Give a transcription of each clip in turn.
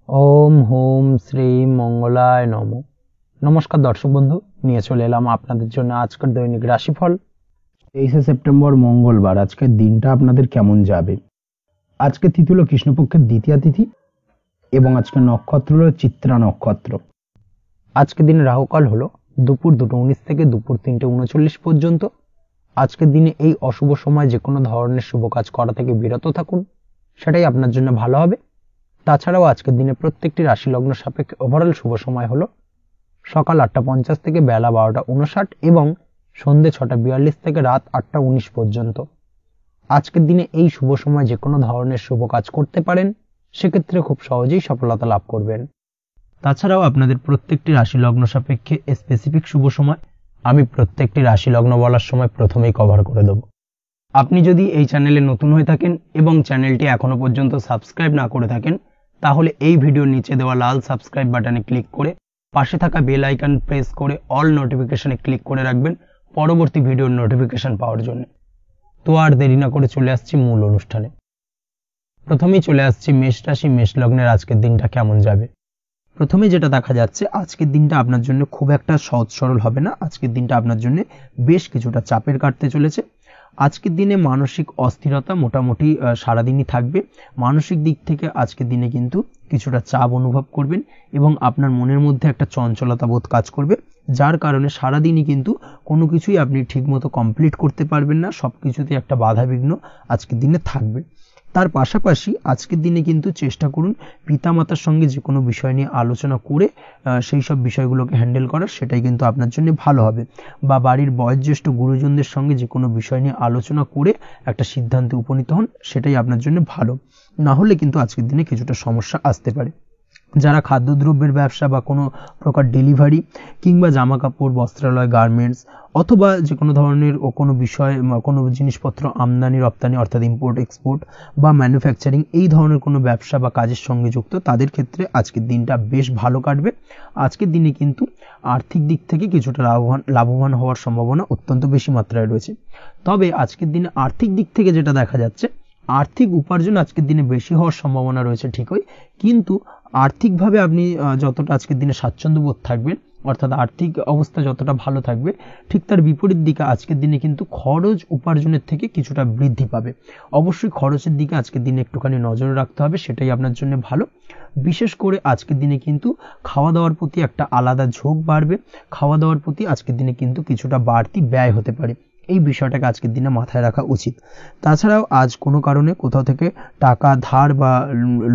ওম home Shri মঙ্গলায় নম। নমস্কার দর্শক বন্ধু, নিয়ে চলে এলাম আপনাদের জন্য আজকের দৈনিক রাশিফল 23শে সেপ্টেম্বর মঙ্গলবার। আজকের দিনটা আপনাদের কেমন যাবে? আজকে তিথি হলো কৃষ্ণপক্ষের দ্বিতীয়া তিথি এবং আজকে নক্ষত্র হলো চিত্রা নক্ষত্র। আজকের দিনে রাহুকাল হলো দুপুর 2:19 থেকে দুপুর 3:39 পর্যন্ত। আজকের দিনে এই অশুভ সময় যে কোনো ধরনের শুভ কাজ করা থেকে বিরত থাকুন, সেটাই আপনার জন্য ভালো হবে। তাছাড়াও আজকের দিনে প্রত্যেকটি রাশি লগ্ন সাপেক্ষে ওভারঅল শুভ সময় হলো সকাল 8:50 থেকে বেলা 12:59 এবং সন্ধ্যে 6:42 থেকে রাত 8:19 পর্যন্ত। আজকের দিনে এই শুভ সময় যে কোনো ধরনের শুভ কাজ করতে পারেন, সেক্ষেত্রে খুব সহজেই সফলতা লাভ করবেন। তাছাড়াও আপনাদের প্রত্যেকটি রাশি লগ্ন সাপেক্ষে স্পেসিফিক শুভ সময় আমি প্রত্যেকটি রাশি লগ্ন বলার সময় প্রথমেই কভার করে দেব। আপনি যদি এই চ্যানেলে নতুন হয়ে থাকেন এবং চ্যানেলটি এখনো পর্যন্ত সাবস্ক্রাইব না করে থাকেন, তাহলে এই ভিডিওর নিচে দেওয়া লাল সাবস্ক্রাইব বাটনে ক্লিক করে পাশে থাকা বেল আইকন প্রেস করে অল নোটিফিকেশনে ক্লিক করে রাখবেন পরবর্তী ভিডিওর নোটিফিকেশন পাওয়ার জন্য। তো আর দেরি না করে চলে আসছি মূল অনুষ্ঠানে। প্রথমেই চলে আসছি মেষ রাশি, মেষ লগ্নের আজকের দিনটা কেমন যাবে। প্রথমে যেটা দেখা যাচ্ছে, আজকের দিনটা আপনার জন্য খুব একটা সহজ সরল হবে না। আজকের দিনটা আপনার জন্য বেশ কিছুটা চাপের কাটতে চলেছে। আজকের দিনে মানসিক অস্থিরতা মোটামুটি সারাদিনই থাকবে। মানসিক দিক থেকে আজকের দিনে কিন্তু কিছুটা চাপ অনুভব করবেন এবং আপনার মনের মধ্যে একটা চঞ্চলতা বোধ কাজ করবে, যার কারণে সারাদিনই কিন্তু কোনো কিছুই আপনি ঠিকমতো কমপ্লিট করতে পারবেন না। সব কিছুতে একটা বাধা বিঘ্ন আজকের দিনে থাকবে। তার পাশাপাশি আজকের দিনে কিন্তু চেষ্টা করুন পিতামাতার সঙ্গে যে কোনো বিষয় নিয়ে আলোচনা করে সেই সব বিষয়গুলোকে হ্যান্ডেল করার, সেটাই কিন্তু আপনার জন্য ভালো হবে। বা বাড়ির বয়োজ্যেষ্ঠ গুরুজনদের সঙ্গে যে কোনো বিষয় নিয়ে আলোচনা করে একটা সিদ্ধান্তে উপনীত হন, সেটাই আপনার জন্য ভালো। না হলে কিন্তু আজকের দিনে কিছুটা সমস্যা আসতে পারে। যারা খাদ্যদ্রব্যের ব্যবসা বা কোনো প্রকার ডেলিভারি কিংবা জামা কাপড়, বস্ত্রালয়, গার্মেন্টস অথবা যে কোনো ধরনের কোনো বিষয়, কোনো জিনিসপত্র আমদানি রপ্তানি অর্থাৎ ইম্পোর্ট এক্সপোর্ট বা ম্যানুফ্যাকচারিং, এই ধরনের কোনো ব্যবসা বা কাজের সঙ্গে যুক্ত, তাদের ক্ষেত্রে আজকের দিনটা বেশ ভালো কাটবে। আজকের দিনে কিন্তু আর্থিক দিক থেকে কিছুটা লাভবান হওয়ার সম্ভাবনা অত্যন্ত বেশি মাত্রায় রয়েছে। তবে আজকের দিনে আর্থিক দিক থেকে যেটা দেখা যাচ্ছে, আর্থিক উপার্জন আজকের দিনে বেশি হওয়ার সম্ভাবনা রয়েছে ঠিকই, কিন্তু আর্থিকভাবে আপনি যতটা আজকের দিনে স্বাচ্ছন্দ্য বোধ থাকবেন, অর্থাৎ আর্থিক অবস্থা যতটা ভালো থাকবে, ঠিক তার বিপরীত দিকে আজকের দিনে কিন্তু খরচ উপার্জনের থেকে কিছুটা বৃদ্ধি পাবে। অবশ্যই খরচের দিকে আজকের দিনে একটুখানি নজর রাখতে হবে, সেটাই আপনার জন্য ভালো। বিশেষ করে আজকের দিনে কিন্তু খাওয়া দাওয়ার প্রতি একটা আলাদা ঝোঁক বাড়বে। খাওয়া দাওয়ার প্রতি আজকের দিনে কিন্তু কিছুটা বাড়তি ব্যয় হতে পারে, এই বিষয়টাকে আজকের দিনে মাথায় রাখা উচিত। তাছাড়াও আজ কোনো কারণে কোথাও থেকে টাকা ধার বা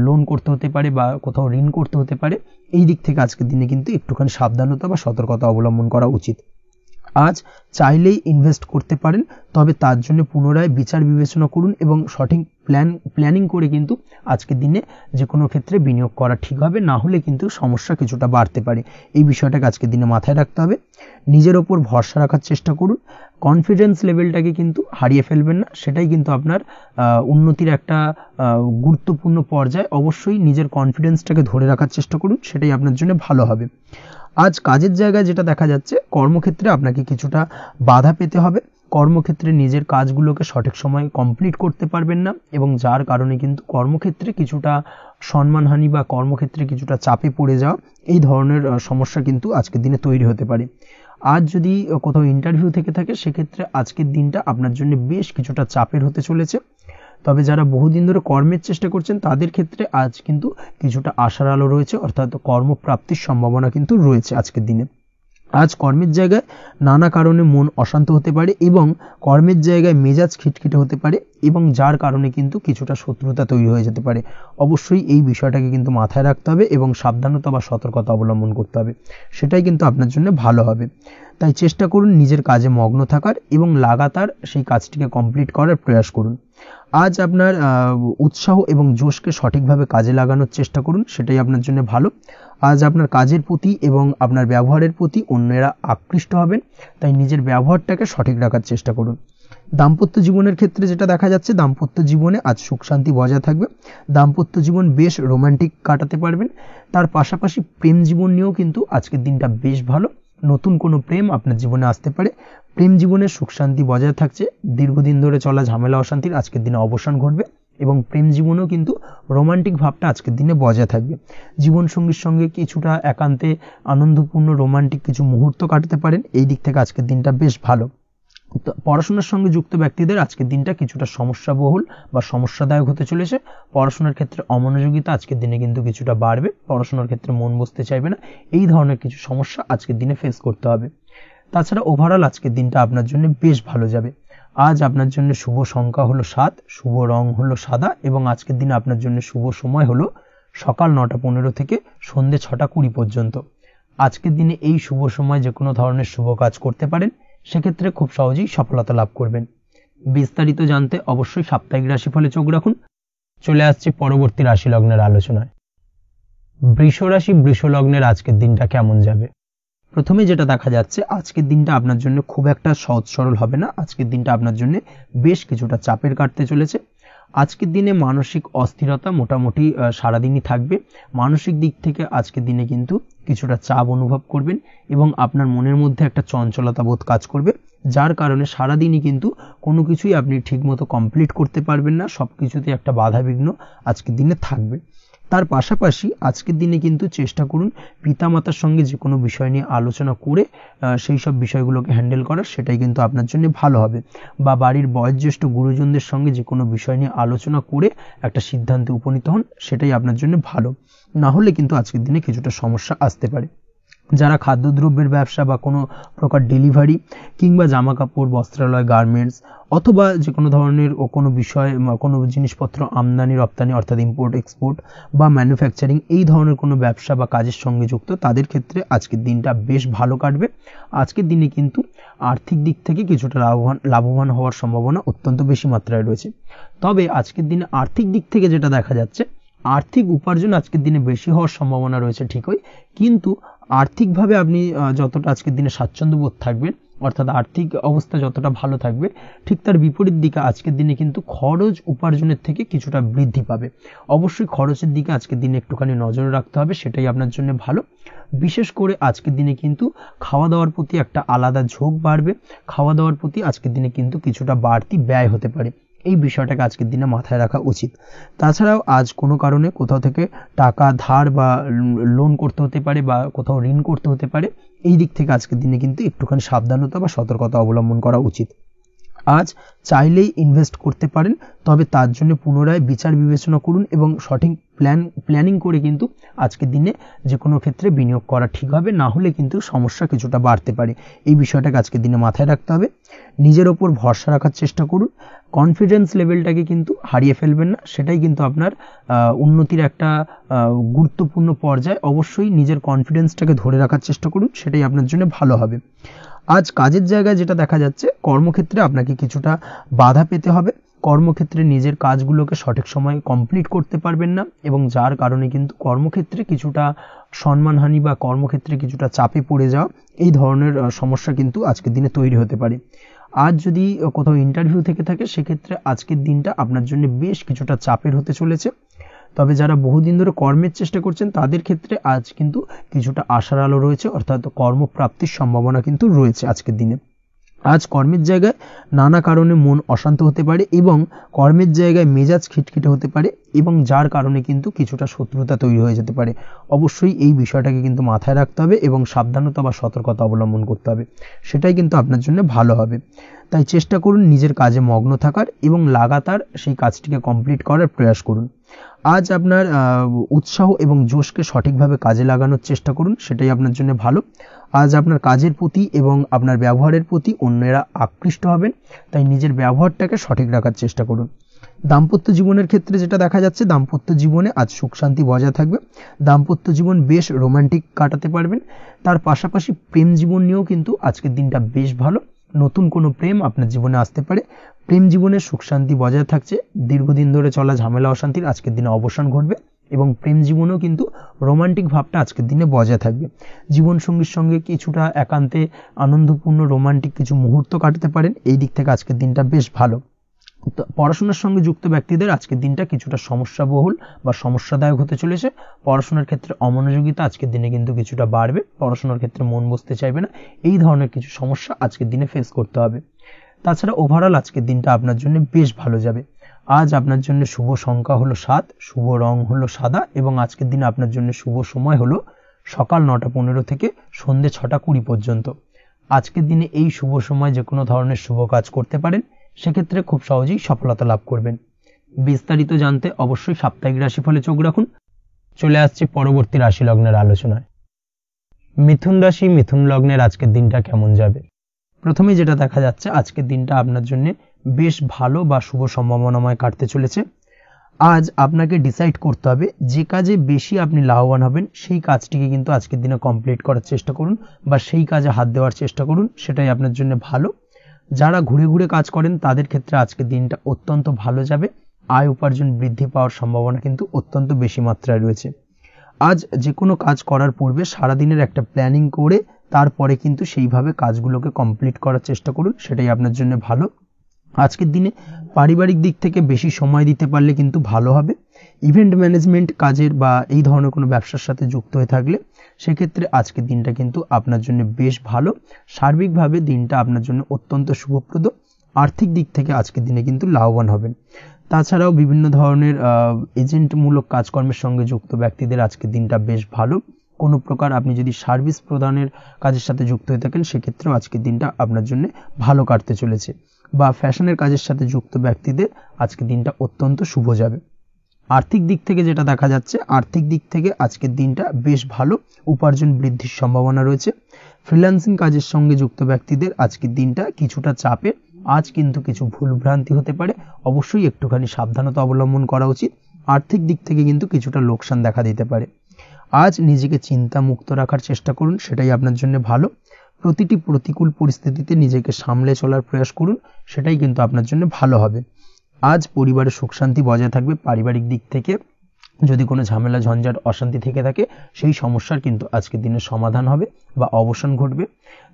লোন করতে হতে পারে বা কোথাও ঋণ করতে হতে পারে, এই দিক থেকে আজকের দিনে কিন্তু একটুখানি সাবধানতা বা সতর্কতা অবলম্বন করা উচিত। আজ চাইলেই ইনভেস্ট করতে পারেন, তবে তার জন্য পুনরায় বিচার বিবেচনা করুন এবং সঠিক প্ল্যানিং করে কিন্তু আজকের দিনে যে কোনো ক্ষেত্রে বিনিয়োগ করা ঠিক হবে। না হলে কিন্তু সমস্যা কিছুটা বাড়তে পারে, এই বিষয়টাকে আজকের দিনে মাথায় রাখতে হবে। নিজের ওপর ভরসা রাখার চেষ্টা করুন, কনফিডেন্স লেভেলটাকে কিন্তু হারিয়ে ফেলবেন না, সেটাই কিন্তু আপনার উন্নতির একটা গুরুত্বপূর্ণ পর্যায়। অবশ্যই নিজের কনফিডেন্সটাকে ধরে রাখার চেষ্টা করুন, সেটাই আপনার জন্য ভালো হবে। আজ কাজের জায়গায় যেটা দেখা যাচ্ছে, কর্মক্ষেত্রে আপনাকে কিছুটা বাধা পেতে হবে। কর্মক্ষেত্রে নিজের কাজগুলোকে সঠিক সময়ে কমপ্লিট করতে পারবেন না এবং যার কারণে কিন্তু কর্মক্ষেত্রে কিছুটা সম্মানহানি বা কর্মক্ষেত্রে কিছুটা চাপে পড়ে যাওয়া, এই ধরনের সমস্যা কিন্তু আজকের দিনে তৈরি হতে পারে। আজ যদি কোথাও ইন্টারভিউ থেকে থাকে, সেক্ষেত্রে আজকের দিনটা আপনার জন্য বেশ কিছুটা চাপের হতে চলেছে। তবে যারা বহুদিন ধরে কর্মের চেষ্টা করছেন, তাদের ক্ষেত্রে আজ কিন্তু কিছুটা আশার আলো রয়েছে, অর্থাৎ কর্মপ্রাপ্তির সম্ভাবনা কিন্তু রয়েছে আজকের দিনে। আজ কর্মের জায়গায় নানা কারণে মন অশান্ত হতে পারে এবং কর্মের জায়গায় মেজাজ খিটখিটে হতে পারে এবং যার কারণে কিন্তু কিছুটা শত্রুতা তৈরি হয়ে যেতে পারে। অবশ্যই এই বিষয়টাকে কিন্তু মাথায় রাখতে হবে এবং সাবধানতা বা সতর্কতা অবলম্বন করতে হবে, সেটাই কিন্তু আপনার জন্য ভালো হবে। তাই চেষ্টা করুন নিজের কাজে মগ্ন থাকার এবং লাগাতার সেই কাজটিকে কমপ্লিট করার প্রয়াস করুন। আজ আপনার উৎসাহ এবং জোশকে সঠিকভাবে কাজে লাগানোর চেষ্টা করুন, সেটাই আপনার জন্য ভালো। আজ আপনার কাজের প্রতি এবং আপনার ব্যবহারের প্রতি অন্যেরা আকৃষ্ট হবেন, তাই নিজের ব্যবহারটাকে সঠিক রাখার চেষ্টা করুন। দাম্পত্য জীবনের ক্ষেত্রে যেটা দেখা যাচ্ছে, দাম্পত্য জীবনে আজ সুখ শান্তি বজায় থাকবে। দাম্পত্য জীবন বেশ রোমান্টিক কাটাতে পারবেন। তার পাশাপাশি প্রেম জীবন নিয়েও কিন্তু আজকের দিনটা বেশ ভালো। নতুন কোনো প্রেম আপনার জীবনে আসতে পারে। প্রেম জীবনে সুখ শান্তি বজায় থাকছে। দীর্ঘদিন ধরে চলা ঝামেলা অশান্তির আজকের দিনে অবসান ঘটবে, এবং প্রেম জীবনেও কিন্তু রোমান্টিক ভাবটা আজকের দিনে বজায় থাকবে। জীবনসঙ্গীর সঙ্গে কিছুটা একান্তে আনন্দপূর্ণ রোমান্টিক কিছু মুহূর্ত কাটাতে পারেন, এই দিক থেকে আজকের দিনটা বেশ ভালো। পড়াশোনার সঙ্গে যুক্ত ব্যক্তিদের আজকের দিনটা কিছুটা সমস্যাবহুল বা সমস্যাদায়ক হতে চলেছে। পড়াশোনার ক্ষেত্রে অমনোযোগিতা আজকের দিনে কিন্তু কিছুটা বাড়বে, পড়াশোনার ক্ষেত্রে মন বসতে চাইবে না, এই ধরনের কিছু সমস্যা আজকের দিনে ফেস করতে হবে। তাছাড়া ওভারঅল আজকের দিনটা আপনার জন্য বেশ ভালো যাবে। আজ আপনার জন্য শুভ সংখ্যা হলো 7, শুভ রং হলো সাদা এবং আজকের দিনে আপনার জন্য শুভ সময় হলো সকাল 9:15 থেকে সন্ধ্যে 6:20 পর্যন্ত। আজকের দিনে এই শুভ সময় যে কোনো ধরনের শুভ কাজ করতে পারেন, সেক্ষেত্রে খুব সহজেই সফলতা লাভ করবেন। বিস্তারিত জানতে অবশ্যই সাপ্তাহিক রাশিফলে চোখ রাখুন। চলে আসছে পরবর্তী রাশি লগ্নের আলোচনায়। বৃষ রাশি, বৃষ লগ্নের আজকের দিনটা কেমন যাবে? প্রথমে যেটা দেখা যাচ্ছে, আজকের দিনটা আপনার জন্য খুব একটা সহজ সরল হবে না। আজকের দিনটা আপনার জন্য বেশ কিছুটা চাপের কাটতে চলেছে। আজকের দিনে মানসিক অস্থিরতা মোটামুটি সারাদিনই থাকবে। মানসিক দিক থেকে আজকের দিনে কিন্তু কিছুটা চাপ অনুভব করবেন এবং আপনার মনের মধ্যে একটা চঞ্চলতা বোধ কাজ করবে, যার কারণে সারাদিনই কিন্তু কোনো কিছুই আপনি ঠিকমতো কমপ্লিট করতে পারবেন না, সব কিছুতে একটা বাধাবিঘ্ন আজকের দিনে থাকবে। তার পাশাপাশি আজকের দিনে কিন্তু চেষ্টা করুন পিতামাতার সঙ্গে যে কোনো বিষয় নিয়ে আলোচনা করে সেই সব বিষয়গুলোকে হ্যান্ডেল করার, সেটাই কিন্তু আপনার জন্য ভালো হবে। বা বাড়ির বয়োজ্যেষ্ঠ গুরুজনদের সঙ্গে যে কোনো বিষয় নিয়ে আলোচনা করে একটা সিদ্ধান্তে উপনীত হন, সেটাই আপনার জন্য ভালো। না হলে কিন্তু আজকের দিনে কিছুটা সমস্যা আসতে পারে। যারা খাদ্যদ্রব্যের ব্যবসা বা কোনো প্রকার ডেলিভারি কিংবা জামা কাপড়, বস্ত্রালয়, গার্মেন্টস অথবা যে কোনো ধরনের কোনো বিষয়, কোনো জিনিসপত্র আমদানি রপ্তানি অর্থাৎ ইম্পোর্ট এক্সপোর্ট বা ম্যানুফ্যাকচারিং, এই ধরনের কোনো ব্যবসা বা কাজের সঙ্গে যুক্ত, তাদের ক্ষেত্রে আজকের দিনটা বেশ ভালো কাটবে। আজকের দিনে কিন্তু আর্থিক দিক থেকে কিছুটা লাভবান হওয়ার সম্ভাবনা অত্যন্ত বেশি মাত্রায় রয়েছে। তবে আজকের দিনে আর্থিক দিক থেকে যেটা দেখা যাচ্ছে, আর্থিক উপার্জন আজকের দিনে বেশি হওয়ার সম্ভাবনা রয়েছে ঠিকই, কিন্তু আর্থিকভাবে আপনি যতটা আজকের দিনে স্বাচ্ছন্দ্য বোধ থাকবেন, অর্থাৎ আর্থিক অবস্থা যতটা ভালো থাকবে, ঠিক তার বিপরীত দিকে আজকের দিনে কিন্তু খরচ উপার্জনের থেকে কিছুটা বৃদ্ধি পাবে। অবশ্যই খরচের দিকে আজকের দিনে একটুখানি নজর রাখতে হবে, সেটাই আপনার জন্য ভালো। বিশেষ করে আজকের দিনে কিন্তু খাওয়া দাওয়ার প্রতি একটা আলাদা ঝোঁক বাড়বে, খাওয়া দাওয়ার প্রতি আজকের দিনে কিন্তু কিছুটা বাড়তি ব্যয় হতে পারে, এই বিষয়টাকে আজকের দিনে মাথায় রাখা উচিত। তাছাড়াও আজ কোনো কারণে কোথাও থেকে টাকা ধার বা লোন করতে হতে পারে বা কোথাও ঋণ করতে হতে পারে, এই দিক থেকে আজকের দিনে কিন্তু একটুখানি সাবধানতা বা সতর্কতা অবলম্বন করা উচিত। আজ চাইলেই ইনভেস্ট করতে পারেন, তবে তার জন্য পুনরায় বিচার বিবেচনা করুন এবং সঠিক প্ল্যানিং করে কিন্তু আজকের দিনে যে কোনো ক্ষেত্রে বিনিয়োগ করা ঠিক হবে, না হলে কিন্তু সমস্যা কিছুটা বাড়তে পারে। এই বিষয়টাকে আজকের দিনে মাথায় রাখতে হবে। নিজের ওপর ভরসা রাখার চেষ্টা করুন, কনফিডেন্স লেভেলটাকে কিন্তু হারিয়ে ফেলবেন না, সেটাই কিন্তু আপনার উন্নতির একটা গুরুত্বপূর্ণ পর্যায়। অবশ্যই নিজের কনফিডেন্সটাকে ধরে রাখার চেষ্টা করুন, সেটাই আপনার জন্য ভালো হবে। আজ কাজের জায়গায় যেটা দেখা যাচ্ছে, কর্মক্ষেত্রে আপনাকে কিছুটা বাধা পেতে হবে। কর্মক্ষেত্রে নিজের কাজগুলোকে সঠিক সময়ে কমপ্লিট করতে পারবেন না এবং যার কারণে কিন্তু কর্মক্ষেত্রে কিছুটা সম্মানহানি বা কর্মক্ষেত্রে কিছুটা চাপে পড়ে যাওয়া, এই ধরনের সমস্যা কিন্তু আজকের দিনে তৈরি হতে পারে। আজ যদি কোথাও ইন্টারভিউ থেকে থাকে, সেক্ষেত্রে আজকের দিনটা আপনার জন্য বেশ কিছুটা চাপের হতে চলেছে। তবে যারা বহুদিন ধরে কর্মের চেষ্টা করছেন, তাদের ক্ষেত্রে আজ কিন্তু কিছুটা আশার আলো রয়েছে, অর্থাৎ কর্মপ্রাপ্তির সম্ভাবনা কিন্তু রয়েছে আজকের দিনে। আজ কর্মের জায়গায় নানা কারণে মন অশান্ত হতে পারে এবং কর্মের জায়গায় মেজাজ খিটখিটে হতে পারে এবং যার কারণে কিন্তু কিছুটা শত্রুতা তৈরি হয়ে যেতে পারে। অবশ্যই এই বিষয়টাকে কিন্তু মাথায় রাখতে হবে এবং সাবধানতা বা সতর্কতা অবলম্বন করতে হবে, সেটাই কিন্তু আপনার জন্য ভালো হবে। তাই চেষ্টা করুন নিজের কাজে মগ্ন থাকার এবং লাগাতার সেই কাজটিকে কমপ্লিট করার প্রয়াস করুন। আজ আপনার উৎসাহ এবং জোশকে সঠিকভাবে কাজে লাগানোর চেষ্টা করুন, সেটাই আপনার জন্য ভালো। আজ আপনার কাজের প্রতি এবং আপনার ব্যবহারের প্রতি অন্যেরা আকৃষ্ট হবেন, তাই নিজের ব্যবহারটাকে সঠিক রাখার চেষ্টা করুন। দাম্পত্য জীবনের ক্ষেত্রে যেটা দেখা যাচ্ছে, দাম্পত্য জীবনে আজ সুখ শান্তি বজায় থাকবে। দাম্পত্য জীবন বেশ রোমান্টিক কাটাতে পারবেন। তার পাশাপাশি প্রেম জীবন নিয়েও কিন্তু আজকের দিনটা বেশ ভালো। নতুন কোনো প্রেম আপনার জীবনে আসতে পারে। প্রেম জীবনে সুখ শান্তি বজায় থাকছে। দীর্ঘদিন ধরে চলা ঝামেলা অশান্তির আজকের দিনে অবসান ঘটবে এবং প্রেম জীবনেও কিন্তু রোমান্টিক ভাবটা আজকের দিনে বজায় থাকবে। জীবনসঙ্গীর সঙ্গে কিছুটা একান্তে আনন্দপূর্ণ রোমান্টিক কিছু মুহূর্ত কাটাতে পারেন, এই দিক থেকে আজকের দিনটা বেশ ভালো। পড়াশোনার সঙ্গে যুক্ত ব্যক্তিদের আজকের দিনটা কিছুটা সমস্যাবহুল বা সমস্যাদায়ক হতে চলেছে। পড়াশোনার ক্ষেত্রে অমনোযোগিতা আজকের দিনে কিন্তু কিছুটা বাড়বে, পড়াশোনার ক্ষেত্রে মন বসতে চাইবে না, এই ধরনের কিছু সমস্যা আজকের দিনে ফেস করতে হবে। তাছাড়া ওভারঅল আজকের দিনটা আপনার জন্য বেশ ভালো যাবে। আজ আপনার জন্য শুভ সংখ্যা হলো 7, শুভ রং হলো সাদা এবং আজকের দিনে আপনার জন্য শুভ সময় হলো সকাল 9:15 থেকে সন্ধ্যে 6:20 পর্যন্ত। আজকের দিনে এই শুভ সময় যে কোনো ধরনের শুভ কাজ করতে পারেন, সেক্ষেত্রে খুব সহজেই সফলতা লাভ করবেন। বিস্তারিত জানতে অবশ্যই সাপ্তাহিক রাশিফলে চোখ রাখুন। চলে আসছে পরবর্তী রাশি লগ্নের আলোচনায়। মিথুন রাশি, মিথুন লগ্নের আজকের দিনটা কেমন যাবে? প্রথমে যেটা দেখা যাচ্ছে, আজকের দিনটা আপনার জন্য বেশ ভালো বা শুভ সম্ভাবনাময় কাটতে চলেছে। আজ আপনাকে ডিসাইড করতে হবে যে কাজে বেশি আপনি লাভবান হবেন সেই কাজটিকে কিন্তু আজকের দিনে কমপ্লিট করার চেষ্টা করুন বা সেই কাজে হাত দেওয়ার চেষ্টা করুন, সেটাই আপনার জন্য ভালো। যারা ঘুরে ঘুরে কাজ করেন তাদের ক্ষেত্রে আজকের দিনটা অত্যন্ত ভালো যাবে। আয় উপার্জন বৃদ্ধি পাওয়ার সম্ভাবনা কিন্তু অত্যন্ত বেশি মাত্রায় রয়েছে। আজ যে কোনো কাজ করার পূর্বে সারাদিনের একটা প্ল্যানিং করে তারপরে কিন্তু সেইভাবে কাজগুলোকে কমপ্লিট করার চেষ্টা করুন, সেটাই আপনার জন্য ভালো। আজকের দিনে পারিবারিক দিক থেকে বেশি সময় দিতে পারলে কিন্তু ভালো হবে। ইভেন্ট ম্যানেজমেন্ট কাজের বা এই ধরনের কোনো ব্যবসার সাথে যুক্ত হয়ে থাকলে সেক্ষেত্রে আজকের দিনটা কিন্তু আপনার জন্য বেশ ভালো। সার্বিকভাবে দিনটা আপনার জন্য অত্যন্ত শুভপ্রদ। আর্থিক দিক থেকে আজকের দিনে কিন্তু লাভবান হবেন। তাছাড়াও বিভিন্ন ধরনের এজেন্টমূলক কাজকর্মের সঙ্গে যুক্ত ব্যক্তিদের আজকের দিনটা বেশ ভালো। কোনো প্রকার আপনি যদি সার্ভিস প্রদানের কাজের সাথে যুক্ত হয়ে থাকেন, সেক্ষেত্রেও আজকের দিনটা আপনার জন্য ভালো কাটতে চলেছে। বা ফ্যাশনের কাজের সাথে যুক্ত ব্যক্তিদের আজকের দিনটা অত্যন্ত শুভ যাবে। আর্থিক দিক থেকে যেটা দেখা যাচ্ছে, আর্থিক দিক থেকে আজকের দিনটা বেশ ভালো, উপার্জন বৃদ্ধির সম্ভাবনা রয়েছে। ফ্রিল্যান্সিং কাজের সঙ্গে যুক্ত ব্যক্তিদের আজকের দিনটা কিছুটা চাপের। আজ কিন্তু কিছু ভুলভ্রান্তি হতে পারে, অবশ্যই একটুখানি সাবধানতা অবলম্বন করা উচিত। আর্থিক দিক থেকে কিন্তু কিছুটা লোকসান দেখা দিতে পারে। আজ নিজেকে চিন্তা মুক্ত রাখার চেষ্টা করুন, সেটাই আপনার জন্য ভালো। প্রতিটি প্রতিকূল পরিস্থিতিতে নিজেকে সামলে চলার প্রয়াস করুন, সেটাই কিন্তু আপনার জন্য ভালো হবে। আজ পরিবারের সুখ শান্তি বজায় থাকবে। পারিবারিক দিক থেকে যদি কোনো ঝামেলা ঝঞ্ঝাট অশান্তি থেকে থাকে, সেই সমস্যার কিন্তু আজকের দিনে সমাধান হবে বা অবসান ঘটবে।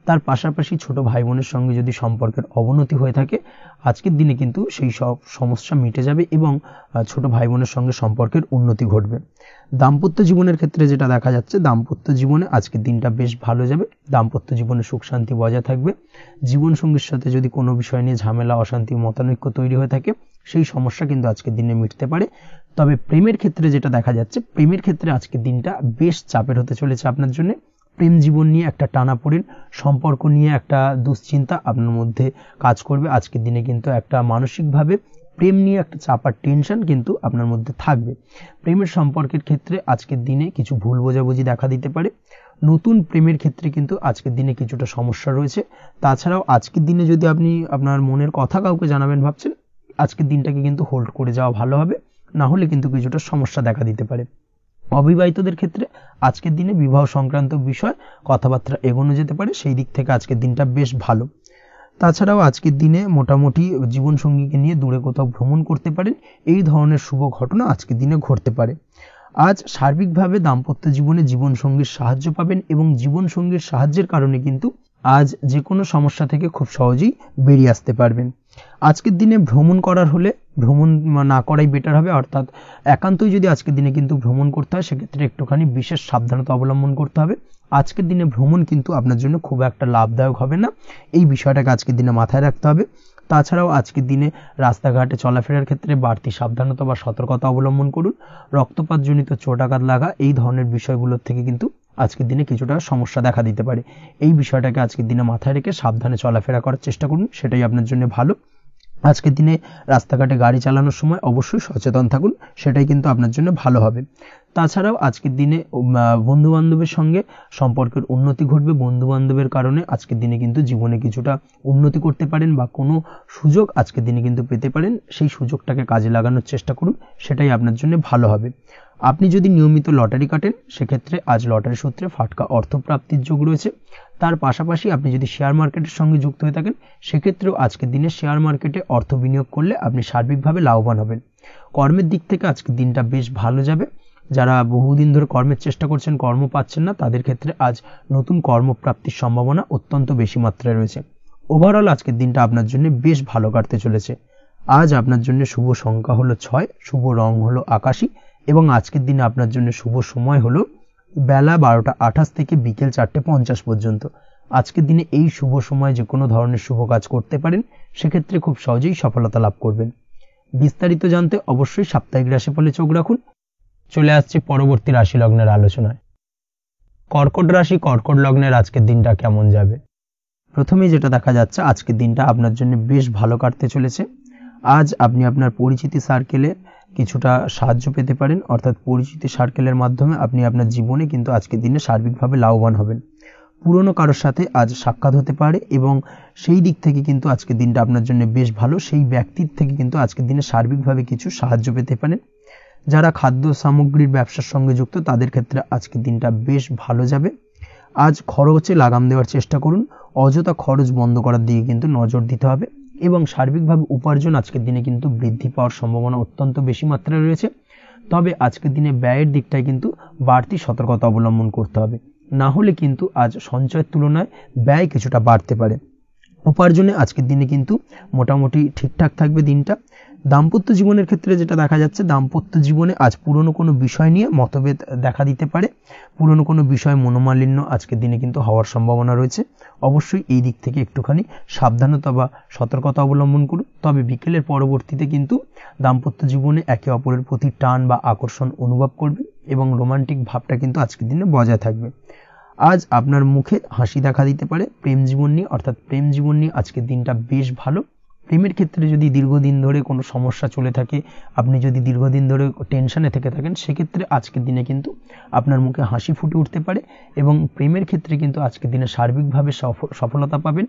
তার পাশাপাশি ছোট ভাই বোনের সঙ্গে যদি সম্পর্কের অবনতি হয়ে থাকে, আজকের দিনে কিন্তু সেই সব সমস্যা মিটে যাবে এবং ছোট ভাই বোনের সঙ্গে সম্পর্কের উন্নতি ঘটবে। দাম্পত্য জীবনের ক্ষেত্রে যেটা দেখা যাচ্ছে, দাম্পত্য জীবনে আজকের দিনটা বেশ ভালো যাবে। দাম্পত্য জীবনে সুখ শান্তি বজায় থাকবে। জীবনসঙ্গীর সাথে যদি কোনো বিষয় নিয়ে ঝামেলা অশান্তি মতানৈক্য তৈরি হয়ে থাকে, সেই সমস্যা কিন্তু আজকের দিনে মিটতে পারে। তবে প্রেমের ক্ষেত্রে যেটা দেখা যাচ্ছে, প্রেমের ক্ষেত্রে আজকের দিনটা বেশ চাপের হতে চলেছে আপনার জন্য। প্রেম জীবন নিয়ে একটা টানাপোড়েন, সম্পর্ক নিয়ে একটা দুশ্চিন্তা আপনার মধ্যে কাজ করবে। আজকের দিনে কিন্তু একটা মানসিকভাবে প্রেম নিয়ে একটা চাপার টেনশন কিন্তু আপনার মধ্যে থাকবে। প্রেমের সম্পর্কের ক্ষেত্রে আজকের দিনে কিছু ভুল বোঝাবুঝি দেখা দিতে পারে। নতুন প্রেমের ক্ষেত্রে কিন্তু আজকের দিনে কিছুটা সমস্যা রয়েছে। তাছাড়াও আজকের দিনে যদি আপনি আপনার মনের কথা কাউকে জানাবেন ভাবছেন, আজকের দিনটাকে কিন্তু হোল্ড করে যাওয়া ভালো হবে, না হলে কিন্তু কিছুটা সমস্যা দেখা দিতে পারে। অবিবাহিতদের ক্ষেত্রে আজকের দিনে বিবাহ সংক্রান্ত বিষয় কথাবার্তা এগোনো যেতে পারে, সেই দিক থেকে আজকের দিনটা বেশ ভালো। তাছাড়াও আজকের দিনে মোটামুটি জীবনসঙ্গীকে নিয়ে দূরে কোথাও ভ্রমণ করতে পারেন, এই ধরনের শুভ ঘটনা আজকের দিনে ঘটতে পারে। আজ সার্বিকভাবে দাম্পত্য জীবনে জীবনসঙ্গীর সাহায্য পাবেন এবং জীবনসঙ্গীর সাহায্যের কারণে কিন্তু আজ যে কোনো সমস্যা থেকে খুব সহজেই বেরিয়ে আসতে পারবেন। আজকের দিনে ভ্রমণ করার হলে ভ্রমণ না করাই বেটার হবে, অর্থাৎ একান্তই যদি আজকের দিনে কিন্তু ভ্রমণ করতে হয়, সেক্ষেত্রে একটুখানি বিশেষ সাবধানতা অবলম্বন করতে হবে। আজকের দিনে ভ্রমণ কিন্তু আপনার জন্য খুব একটা লাভদায়ক হবে না, এই বিষয়টাকে আজকের দিনে মাথায় রাখতে হবে। তাছাড়াও আজকের দিনে রাস্তাঘাটে চলাফেরার ক্ষেত্রে বাড়তি সাবধানতা বা সতর্কতা অবলম্বন করুন। রক্তপাতজনিত চোটাঘাত লাগা এই ধরনের বিষয়গুলোর থেকে কিন্তু আজকের দিনে কিছুটা সমস্যা দেখা দিতে পারে। এই বিষয়টাকে আজকের দিনে মাথায় রেখে সাবধানে চলাফেরা করার চেষ্টা করুন, সেটাই আপনার জন্য ভালো। আজকের দিনে রাস্তাঘাটে গাড়ি চালানোর সময় অবশ্যই সচেতন থাকুন, সেটাই কিন্তু আপনার জন্য ভালো হবে। তাছাড়াও আজকের দিনে বন্ধু বান্ধবের সঙ্গে সম্পর্কের উন্নতি ঘটবে। বন্ধু বান্ধবের কারণে আজকের দিনে কিন্তু জীবনে কিছুটা উন্নতি করতে পারেন বা কোনো সুযোগ আজকের দিনে কিন্তু পেতে পারেন। সেই সুযোগটাকে কাজে লাগানোর চেষ্টা করুন, সেটাই আপনার জন্য ভালো হবে। আপনি যদি নিয়মিত লটারি কাটেন, সেক্ষেত্রে আজ লটারি সূত্রে ফাটকা অর্থপ্রাপ্তির যোগ রয়েছে। তার পাশাপাশি আপনি যদি শেয়ার মার্কেটের সঙ্গে যুক্ত হয়ে থাকেন, সেক্ষেত্রেও আজকের দিনে শেয়ার মার্কেটে অর্থ বিনিয়োগ করলে আপনি সার্বিকভাবে লাভবান হবেন। কর্মের দিক থেকে আজকের দিনটা বেশ ভালো যাবে। যারা বহুদিন ধরে কর্মের চেষ্টা করছেন, কর্ম পাচ্ছেন না, তাদের ক্ষেত্রে আজ নতুন কর্মপ্রাপ্তির সম্ভাবনা অত্যন্ত বেশি মাত্রায় রয়েছে। ওভারঅল আজকের দিনটা আপনার জন্য বেশ ভালো কাটতে চলেছে। আজ আপনার জন্য শুভ সংখ্যা হলো 6, শুভ রং হলো আকাশী এবং আজকের দিনে আপনার জন্য শুভ সময় হলো বেলা 12:28 থেকে বিকেল 4:50 পর্যন্ত। আজকের দিনে এই শুভ সময় যে কোনো ধরনের শুভ কাজ করতে পারেন, সেক্ষেত্রে খুব সহজেই সফলতা লাভ করবেন। বিস্তারিত জানতে অবশ্যই সাপ্তাহিক রাশিফলে চোখ রাখুন। চলে আসছি পরবর্তী রাশি লগ্নের আলোচনায়। কর্কট রাশি কর্কট লগ্নের আজকের দিনটা কেমন যাবে? প্রথমেই যেটা দেখা যাচ্ছে, আজকের দিনটা আপনার জন্য বেশ ভালো কাটতে চলেছে। আজ আপনি আপনার পরিচিতি সার্কেলে কিছুটা সাহায্য পেতে পারেন, অর্থাৎ পরিচিতি সার্কেলের মাধ্যমে আপনি আপনার জীবনে কিন্তু আজকের দিনে সার্বিকভাবে লাভবান হবেন। পুরনো কারোর সাথে আজ সাক্ষাৎ হতে পারে এবং সেই দিক থেকে কিন্তু আজকের দিনটা আপনার জন্য বেশ ভালো। সেই ব্যক্তির থেকে কিন্তু আজকের দিনে সার্বিকভাবে কিছু সাহায্য পেতে পারেন। যারা খাদ্য সামগ্রীর ব্যবসার সঙ্গে যুক্ত তাদের ক্ষেত্রে আজকের দিনটা বেশ ভালো যাবে। আজ খরচে লাগাম দেওয়ার চেষ্টা করুন, অযথা খরচ বন্ধ করার দিকে কিন্তু নজর দিতে হবে এবং সার্বিকভাবে উপার্জন আজকের দিনে কিন্তু বৃদ্ধি পাওয়ার সম্ভাবনা অত্যন্ত বেশি মাত্রায় রয়েছে। তবে আজকের দিনে ব্যয়ের দিকটায় কিন্তু বাড়তি সতর্কতা অবলম্বন করতে হবে, না হলে কিন্তু আজ সঞ্চয়ের তুলনায় ব্যয় কিছুটা বাড়তে পারে। উপার্জনে আজকের দিনে কিন্তু মোটামুটি ঠিকঠাক থাকবে দিনটা। দাম্পত্য জীবনের ক্ষেত্রে যেটা দেখা যাচ্ছে, দাম্পত্য জীবনে আজ পুরনো কোনো বিষয় নিয়ে মতভেদ দেখা দিতে পারে। পুরনো কোনো বিষয় মনোমালিন্য আজকের দিনে কিন্তু হওয়ার সম্ভাবনা রয়েছে। অবশ্যই এই দিক থেকে একটুখানি সাবধানতা বা সতর্কতা অবলম্বন করুন। তবে বিকেলের পরবর্তীতে কিন্তু দাম্পত্য জীবনে একে অপরের প্রতি টান বা আকর্ষণ অনুভব করবে এবং রোমান্টিক ভাবটা কিন্তু আজকের দিনে বজায় থাকবে। আজ আপনার মুখে হাসি দেখা দিতে পারে প্রেম জীবন নিয়ে, অর্থাৎ প্রেম জীবন নিয়ে আজকের দিনটা বেশ ভালো। প্রেমের ক্ষেত্রে যদি দীর্ঘদিন ধরে কোনো সমস্যা চলে থাকে, আপনি যদি দীর্ঘদিন ধরে টেনশনে থেকে থাকেন, সেক্ষেত্রে আজকের দিনে কিন্তু আপনার মুখে হাসি ফুটে উঠতে পারে এবং প্রেমের ক্ষেত্রে কিন্তু আজকের দিনে সার্বিকভাবে সফলতা পাবেন।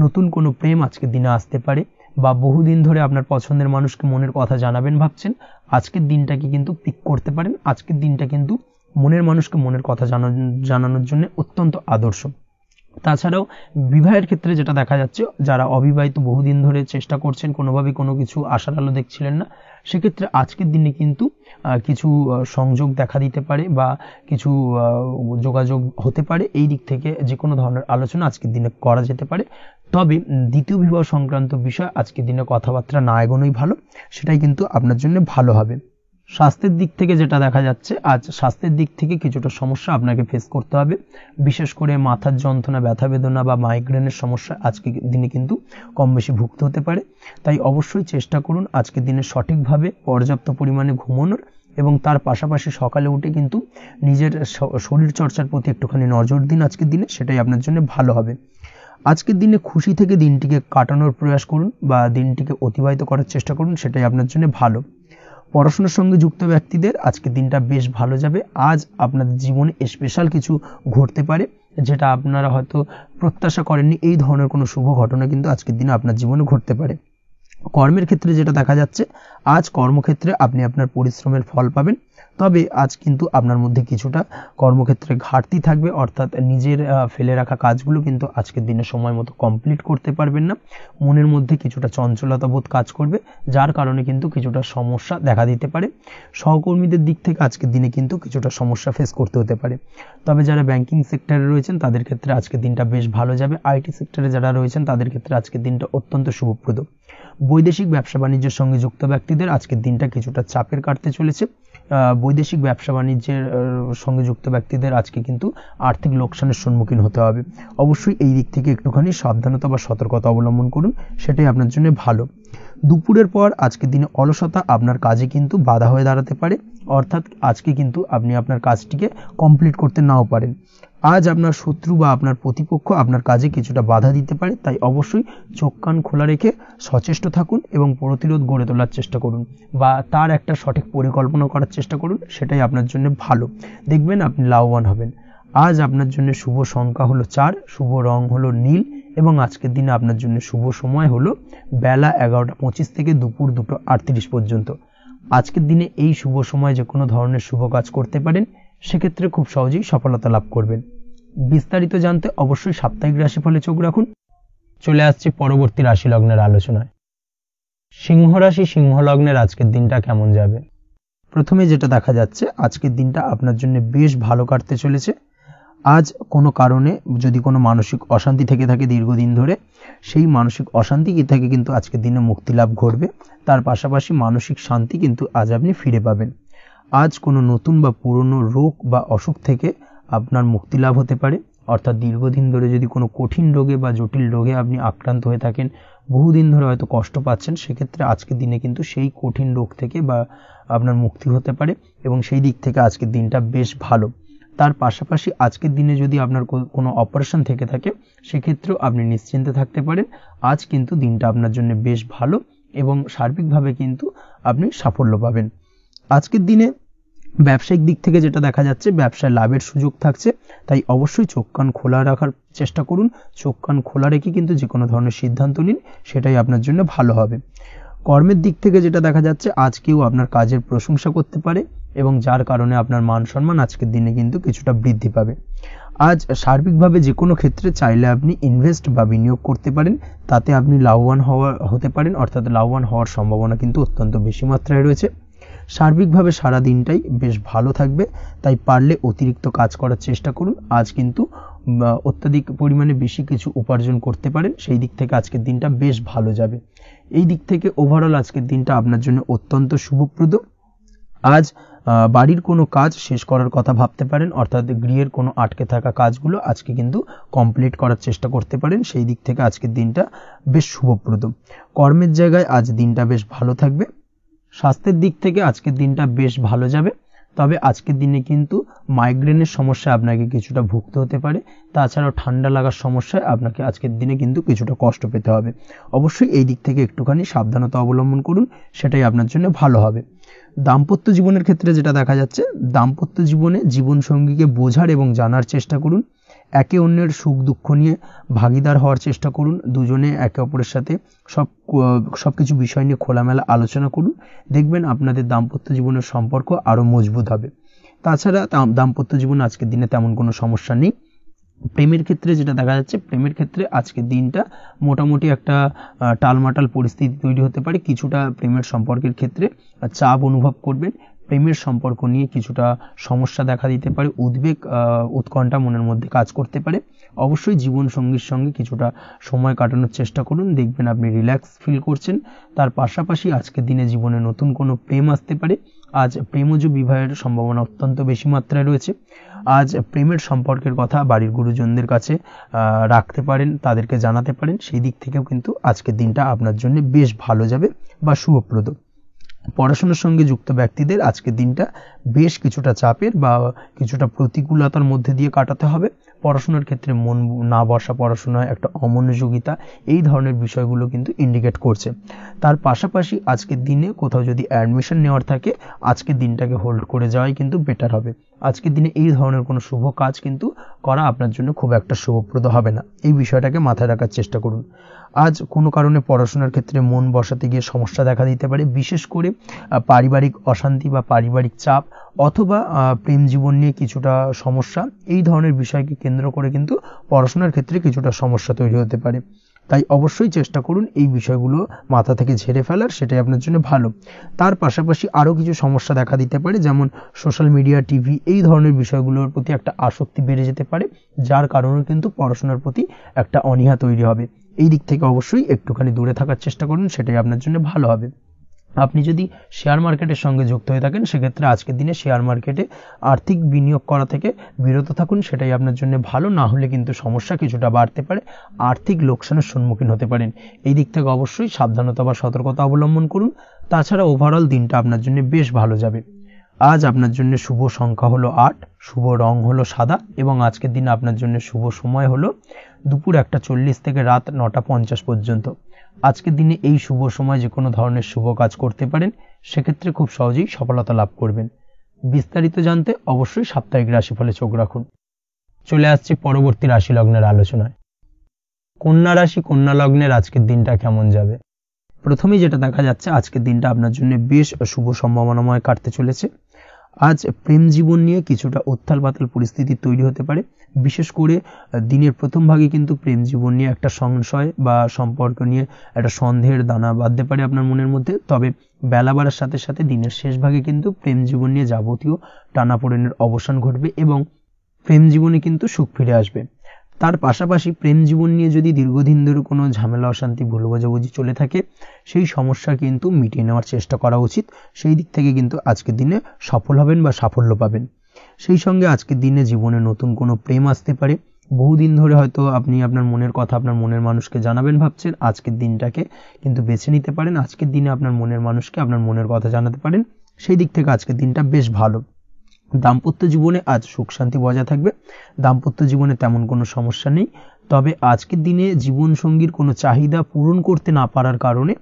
নতুন কোনো প্রেম আজকের দিনে আসতে পারে বা বহুদিন ধরে আপনার পছন্দের মানুষকে মনের কথা জানাবেন ভাবছেন, আজকের দিনটাকে কিন্তু পিক করতে পারেন। আজকের দিনটা কিন্তু মনের মানুষকে মনের কথা জানানোর জন্য অত্যন্ত আদর্শ। তাছাড়াও বিবাহের ক্ষেত্রে যেটা দেখা যাচ্ছে, যারা অবিবাহিত বহুদিন ধরে চেষ্টা করছেন, কোনোভাবে কোনো কিছু আশার আলো দেখছিলেন না, সেক্ষেত্রে আজকের দিনে কিন্তু কিছু সংযোগ দেখা দিতে পারে বা কিছু যোগাযোগ হতে পারে। এই দিক থেকে যে কোনো ধরনের আলোচনা আজকের দিনে করা যেতে পারে। তবে দ্বিতীয় বিবাহ সংক্রান্ত বিষয় আজকের দিনে কথাবার্তা না এগোনোই ভালো, সেটাই কিন্তু আপনার জন্য ভালো হবে। স্বাস্থ্যের দিক থেকে যেটা দেখা যাচ্ছে, আজ স্বাস্থ্যের দিক থেকে কিছুটা সমস্যা আপনাকে ফেস করতে হবে। বিশেষ করে মাথার যন্ত্রণা, ব্যথা বেদনা বা মাইগ্রেনের সমস্যা আজকের দিনে কিন্তু কম বেশি ভুগতে হতে পারে। তাই অবশ্যই চেষ্টা করুন আজকের দিনে সঠিকভাবে পর্যাপ্ত পরিমাণে ঘুমানোর এবং তার পাশাপাশি সকালে উঠে কিন্তু নিজের শরীর চর্চার প্রতি একটুখানি নজর দিন আজকের দিনে, সেটাই আপনার জন্য ভালো হবে। আজকের দিনে খুশি থেকে দিনটিকে কাটানোর প্রয়াস করুন বা দিনটিকে অতিবাহিত করার চেষ্টা করুন, সেটাই আপনার জন্য ভালো। পড়াশোনার সঙ্গে যুক্ত ব্যক্তিদের আজকের দিনটা বেশ ভালো যাবে। আজ আপনাদের জীবনে স্পেশাল কিছু ঘটতে পারে যেটা আপনারা হয়তো প্রত্যাশা করেননি। এই ধরনের কোনো শুভ ঘটনা কিন্তু আজকের দিনে আপনার জীবনে ঘটতে পারে। কর্মের ক্ষেত্রে যেটা দেখা যাচ্ছে, আজ কর্মক্ষেত্রে আপনি আপনার পরিশ্রমের ফল পাবেন। তবে আজ কিন্তু আপনার মধ্যে কিছুটা কর্মক্ষেত্রে ঘাটতি থাকবে, অর্থাৎ নিজের ফেলে রাখা কাজগুলো কিন্তু আজকের দিনে সময় মতো কমপ্লিট করতে পারবেন না। মনের মধ্যে কিছুটা চঞ্চলতা বোধ কাজ করবে, যার কারণে কিন্তু কিছুটা সমস্যা দেখা দিতে পারে। সহকর্মীদের দিক থেকে আজকের দিনে কিন্তু কিছুটা সমস্যা ফেস করতে হতে পারে। তবে যারা ব্যাংকিং সেক্টরে রয়েছেন তাদের ক্ষেত্রে আজকের দিনটা বেশ ভালো যাবে। আইটি সেক্টরে যারা রয়েছেন তাদের ক্ষেত্রে আজকের দিনটা অত্যন্ত শুভপ্রদ। বৈদেশিক ব্যবসা বাণিজ্যের সঙ্গে যুক্ত ব্যক্তিদের আজকের দিনটা কিছুটা চাপের কাটতে চলেছে। বৈদেশিক ব্যবসা বাণিজ্যের সঙ্গে যুক্ত ব্যক্তিদের আজকে কিন্তু আর্থিক লোকসানের সম্মুখীন হতে হবে। অবশ্যই এই দিক থেকে একটুখানি সাবধানতা বা সতর্কতা অবলম্বন করুন, সেটাই আপনার জন্য ভালো। দুপুরের পর আজকের দিনে অলসতা আপনার কাজে কিন্তু বাধা হয়ে দাঁড়াতে পারে, অর্থাৎ আজকে কিন্তু আপনি আপনার কাজটিকে কমপ্লিট করতে নাও পারেন। আজ আপনার শত্রু বা আপনার প্রতিপক্ষ আপনার কাজে কিছুটা বাধা দিতে পারে, তাই অবশ্যই চোখ কান খোলা রেখে সচেষ্ট থাকুন এবং প্রতিরোধ গড়ে তোলার চেষ্টা করুন বা তার একটা সঠিক পরিকল্পনা করার চেষ্টা করুন, সেটাই আপনার জন্য ভালো। দেখবেন আপনি লাভবান হবেন। আজ আপনার জন্য শুভ সংখ্যা হলো 4, শুভ রং হলো নীল এবং আজকের দিনে আপনার জন্য শুভ সময় হলো বেলা 11:25 থেকে দুপুর 2:38 পর্যন্ত। আজকের দিনে এই শুভ সময় যে কোনো ধরনের শুভ কাজ করতে পারেন, সেক্ষেত্রে খুব সহজেই সফলতা লাভ করবেন। বিস্তারিত জানতে অবশ্যই সাপ্তাহিক রাশিফলে চোখ রাখুন। চলে আসছি পরবর্তী রাশি লগ্নের আলোচনায়। সিংহ রাশি সিংহ লগ্নের আজকের দিনটা কেমন যাবে? প্রথমে যেটা দেখা যাচ্ছে, আজকের দিনটা আপনার জন্য বেশ ভালো কাটতে চলেছে। আজ কোনো কারণে যদি কোনো মানসিক অশান্তি থেকে থাকে দীর্ঘদিন ধরে, সেই মানসিক অশান্তি থেকে কিন্তু আজকের দিনে মুক্তি লাভ ঘটবে। তার পাশাপাশি মানসিক শান্তি কিন্তু আজ আপনি ফিরে পাবেন। আজ কোনো নতুন বা পুরনো রোগ বা অসুখ থেকে আপনার মুক্তি লাভ হতে পারে। অর্থাৎ দীর্ঘদিন ধরে যদি কোনো কঠিন রোগে বা জটিল রোগে আপনি আক্রান্ত হয়ে থাকেন, বহুদিন ধরে হয়তো কষ্ট পাচ্ছেন, সেক্ষেত্রে আজকের দিনে কিন্তু সেই কঠিন রোগ থেকে বা আপনার মুক্তি হতে পারে এবং সেই দিক থেকে আজকের দিনটা বেশ ভালো। তার পাশাপাশি আজকের দিনে যদি আপনার কোনো অপারেশন থেকে থাকে, সেক্ষেত্রেও আপনি নিশ্চিন্তে থাকতে পারেন। আজ কিন্তু দিনটা আপনার জন্য বেশ ভালো এবং সার্বিকভাবে কিন্তু আপনি সাফল্য পাবেন। আজকের দিনে ব্যবসায়িক দিক থেকে যেটা দেখা যাচ্ছে, ব্যবসায় লাভের সুযোগ থাকছে, তাই অবশ্যই চোখ কান খোলা রাখার চেষ্টা করুন। চোখ কান খোলা রেখে কিন্তু যে কোনো ধরনের সিদ্ধান্ত নিন, সেটাই আপনার জন্য ভালো হবে। কর্মের দিক থেকে যেটা দেখা যাচ্ছে, আজ কেউ আপনার কাজের প্রশংসা করতে পারে এবং যার কারণে আপনার মান সম্মান আজকের দিনে কিন্তু কিছুটা বৃদ্ধি পাবে। আজ সার্বিকভাবে যে কোনো ক্ষেত্রে চাইলে আপনি ইনভেস্ট বা বিনিয়োগ করতে পারেন, তাতে আপনি লাভবান হতে পারেন, অর্থাৎ লাভবান হওয়ার সম্ভাবনা কিন্তু অত্যন্ত বেশি মাত্রায় রয়েছে। সার্বিকভাবে সারা দিনটাই বেশ ভালো থাকবে, তাই পারলে অতিরিক্ত কাজ করার চেষ্টা করুন। আজ কিন্তু অত্যাধিক পরিমাণে বেশি কিছু উপার্জন করতে পারেন, সেই দিক থেকে আজকের দিনটা বেশ ভালো যাবে। এই দিক থেকে ওভারঅল আজকের দিনটা আপনার জন্য অত্যন্ত শুভপ্রদ। আজ বাড়ির কোনো কাজ শেষ করার কথা ভাবতে পারেন, অর্থাৎ গৃহের কোনো আটকে থাকা কাজগুলো আজকে কিন্তু কমপ্লিট করার চেষ্টা করতে পারেন, সেই দিক থেকে আজকের দিনটা বেশ শুভপ্রদ। কর্মের জায়গায় আজ দিনটা বেশ ভালো থাকবে। স্বাস্থ্যের দিক থেকে আজকের দিনটা বেশ ভালো যাবে, তবে আজকের দিনে কিন্তু মাইগ্রেনের সমস্যা আপনাকে কিছুটা ভুগতে হতে পারে। তাছাড়াও ঠান্ডা লাগার সমস্যায় আপনাকে আজকের দিনে কিন্তু কিছুটা কষ্ট পেতে হবে। অবশ্যই এই দিক থেকে একটুখানি সাবধানতা অবলম্বন করুন, সেটাই আপনার জন্য ভালো হবে। দাম্পত্য জীবনের ক্ষেত্রে যেটা দেখা যাচ্ছে, দাম্পত্য জীবনে জীবনসঙ্গীকে বোঝার এবং জানার চেষ্টা করুন। একে অন্যের সুখ দুঃখ নিয়ে ভাগিদার হওয়ার চেষ্টা করুন। দুজনে একে অপরের সাথে সবকিছু বিষয় নিয়ে খোলামেলা আলোচনা করুন। দেখবেন আপনাদের দাম্পত্য জীবনের সম্পর্ক আরো মজবুত হবে। তাছাড়া দাম্পত্য জীবন আজকের দিনে তেমন কোনো সমস্যা নেই। প্রেমের ক্ষেত্রে যেটা দেখা যাচ্ছে, প্রেমের ক্ষেত্রে আজকের দিনটা মোটামুটি একটা টালমাটাল পরিস্থিতি তৈরি হতে পারে। কিছুটা প্রেমের সম্পর্কের ক্ষেত্রে চাপ অনুভব করবেন। প্রেমের সম্পর্ক নিয়ে কিছুটা সমস্যা দেখা দিতে পারে, উদ্বেগ উৎকণ্ঠা মনের মধ্যে কাজ করতে পারে। অবশ্যই জীবন সঙ্গীর সঙ্গে কিছুটা সময় কাটানোর চেষ্টা করুন, দেখবেন আপনি রিল্যাক্স ফিল করছেন। তার পাশাপাশি আজকের দিনে জীবনে নতুন কোনো প্রেম আসতে পারে। আজ প্রেমজ বিবাহের সম্ভাবনা অত্যন্ত বেশি মাত্রায় রয়েছে। আজ প্রেমের সম্পর্কের কথা বাড়ির গুরুজনদের কাছে রাখতে পারেন, তাদেরকে জানাতে পারেন, সেই দিক থেকেও কিন্তু আজকের দিনটা আপনার জন্য বেশ ভালো যাবে বা শুভপ্রদ। পড়াশোনার সঙ্গে যুক্ত ব্যক্তিদের আজকের দিনটা বেশ কিছুটা চাপের বা কিছুটা প্রতিকূলতার মধ্যে দিয়ে কাটাতে হবে। পড়াশোনার ক্ষেত্রে মন না বসা, পড়াশোনায় একটা অমনোযোগিতা, এই ধরনের বিষয়গুলো কিন্তু ইন্ডিকেট করছে। তার পাশাপাশি আজকের দিনে কোথাও যদি অ্যাডমিশন নেওয়ার থাকে, আজকের দিনটাকে হোল্ড করে যাওয়াই কিন্তু বেটার হবে। আজকের দিনে এই ধরনের কোনো শুভ কাজ কিন্তু করা আপনার জন্য খুব একটা শুভপ্রদ হবে না, এই বিষয়টাকে মাথায় রাখার চেষ্টা করুন। আজ কোনো কারণে পড়াশোনার ক্ষেত্রে মন বসাতে গিয়ে সমস্যা দেখা দিতে পারে, বিশেষ করে পারিবারিক অশান্তি বা পারিবারিক চাপ অথবা প্রেম জীবন নিয়ে কিছুটা সমস্যা, এই ধরনের বিষয়কে কেন্দ্র করে কিন্তু পড়াশোনার ক্ষেত্রে কিছুটা সমস্যা তৈরি হতে পারে। তাই অবশ্যই চেষ্টা করুন এই বিষয়গুলো মাথা থেকে ঝেড়ে ফেলার, সেটাই আপনার জন্য ভালো। তার পাশাপাশি আরও কিছু সমস্যা দেখা দিতে পারে, যেমন সোশ্যাল মিডিয়া, টিভি, এই ধরনের বিষয়গুলোর প্রতি একটা আসক্তি বেড়ে যেতে পারে, যার কারণে কিন্তু পড়াশোনার প্রতি একটা অনীহা তৈরি হবে। এই দিক থেকে অবশ্যই একটুখানি দূরে থাকার চেষ্টা করুন, সেটাই আপনার জন্য ভালো হবে। আপনি যদি শেয়ার মার্কেটের সঙ্গে যুক্ত হয়ে থাকেন, সেক্ষেত্রে আজকের দিনে শেয়ার মার্কেটে আর্থিক বিনিয়োগ করা থেকে বিরত থাকুন, সেটাই আপনার জন্য ভালো। না হলে কিন্তু সমস্যা কিছুটা বাড়তে পারে, আর্থিক লোকসানের সম্মুখীন হতে পারেন। এই দিক থেকে অবশ্যই সাবধানতা বা সতর্কতা অবলম্বন করুন। তাছাড়া ওভারঅল দিনটা আপনার জন্য বেশ ভালো যাবে। আজ আপনার জন্য শুভ সংখ্যা হলো 8, শুভ রং হলো সাদা এবং আজকের দিনে আপনার জন্য শুভ সময় হলো দুপুর 1:40 থেকে রাত 9:50 পর্যন্ত। আজকের দিনে এই শুভ সময় যে কোনো ধরনের শুভ কাজ করতে পারেন, সেক্ষেত্রে খুব সহজেই সফলতা লাভ করবেন। বিস্তারিত জানতে অবশ্যই সাপ্তাহিক রাশিফলে চোখ রাখুন। চলে আসছি পরবর্তী রাশি লগ্নের আলোচনায়। কন্যা রাশি, কন্যা লগ্নের আজকের দিনটা কেমন যাবে? প্রথমেই যেটা দেখা যাচ্ছে, আজকের দিনটা আপনার জন্য বেশ শুভ সম্ভাবনাময় কাটতে চলেছে। আজ প্রেম জীবন নিয়ে কিছুটা উত্থাল পাতাল পরিস্থিতি তৈরি হতে পারে, বিশেষ করে দিনের প্রথম ভাগে কিন্তু প্রেম জীবন নিয়ে একটা সংশয় বা সম্পর্ক নিয়ে একটা সন্দেহের দানা বাঁধতে পারে আপনার মনের মধ্যে। তবে বেলা বাড়ার সাথে সাথে দিনের শেষ ভাগে কিন্তু প্রেম জীবন নিয়ে যাবতীয় টানাপোড়েনের অবসান ঘটবে এবং প্রেম জীবনে কিন্তু সুখ ফিরে আসবে। তার পাশাপাশি প্রেম জীবন নিয়ে যদি দীর্ঘদিন ধরে কোনো ঝামেলা, অশান্তি, ভুল বোঝাবুঝি চলে থাকে, সেই সমস্যা কিন্তু মিটিয়ে নেওয়ার চেষ্টা করা উচিত। সেই দিক থেকে কিন্তু আজকের দিনে সফল হবেন বা সাফল্য পাবেন। সেই সঙ্গে আজকের দিনে জীবনে নতুন কোনো প্রেম আসতে পারে, বহুদিন ধরে হয়তো আপনি আপনার মনের কথা আপনার মনের মানুষকে জানাবেন ভাবছেন, আজকের দিনটাকে কিন্তু বেছে নিতে পারেন। আজকের দিনে আপনার মনের মানুষকে আপনার মনের কথা জানাতে পারেন, সেই দিক থেকে আজকের দিনটা বেশ ভালো। দাম্পত্য জীবনে আজ সুখ শান্তি বজায় থাকবে, দাম্পত্য জীবনে তেমন কোনো সমস্যা নেই। তবে আজকের দিনে জীবনসঙ্গীর কোনো চাহিদা পূরণ করতে না পারার কারণে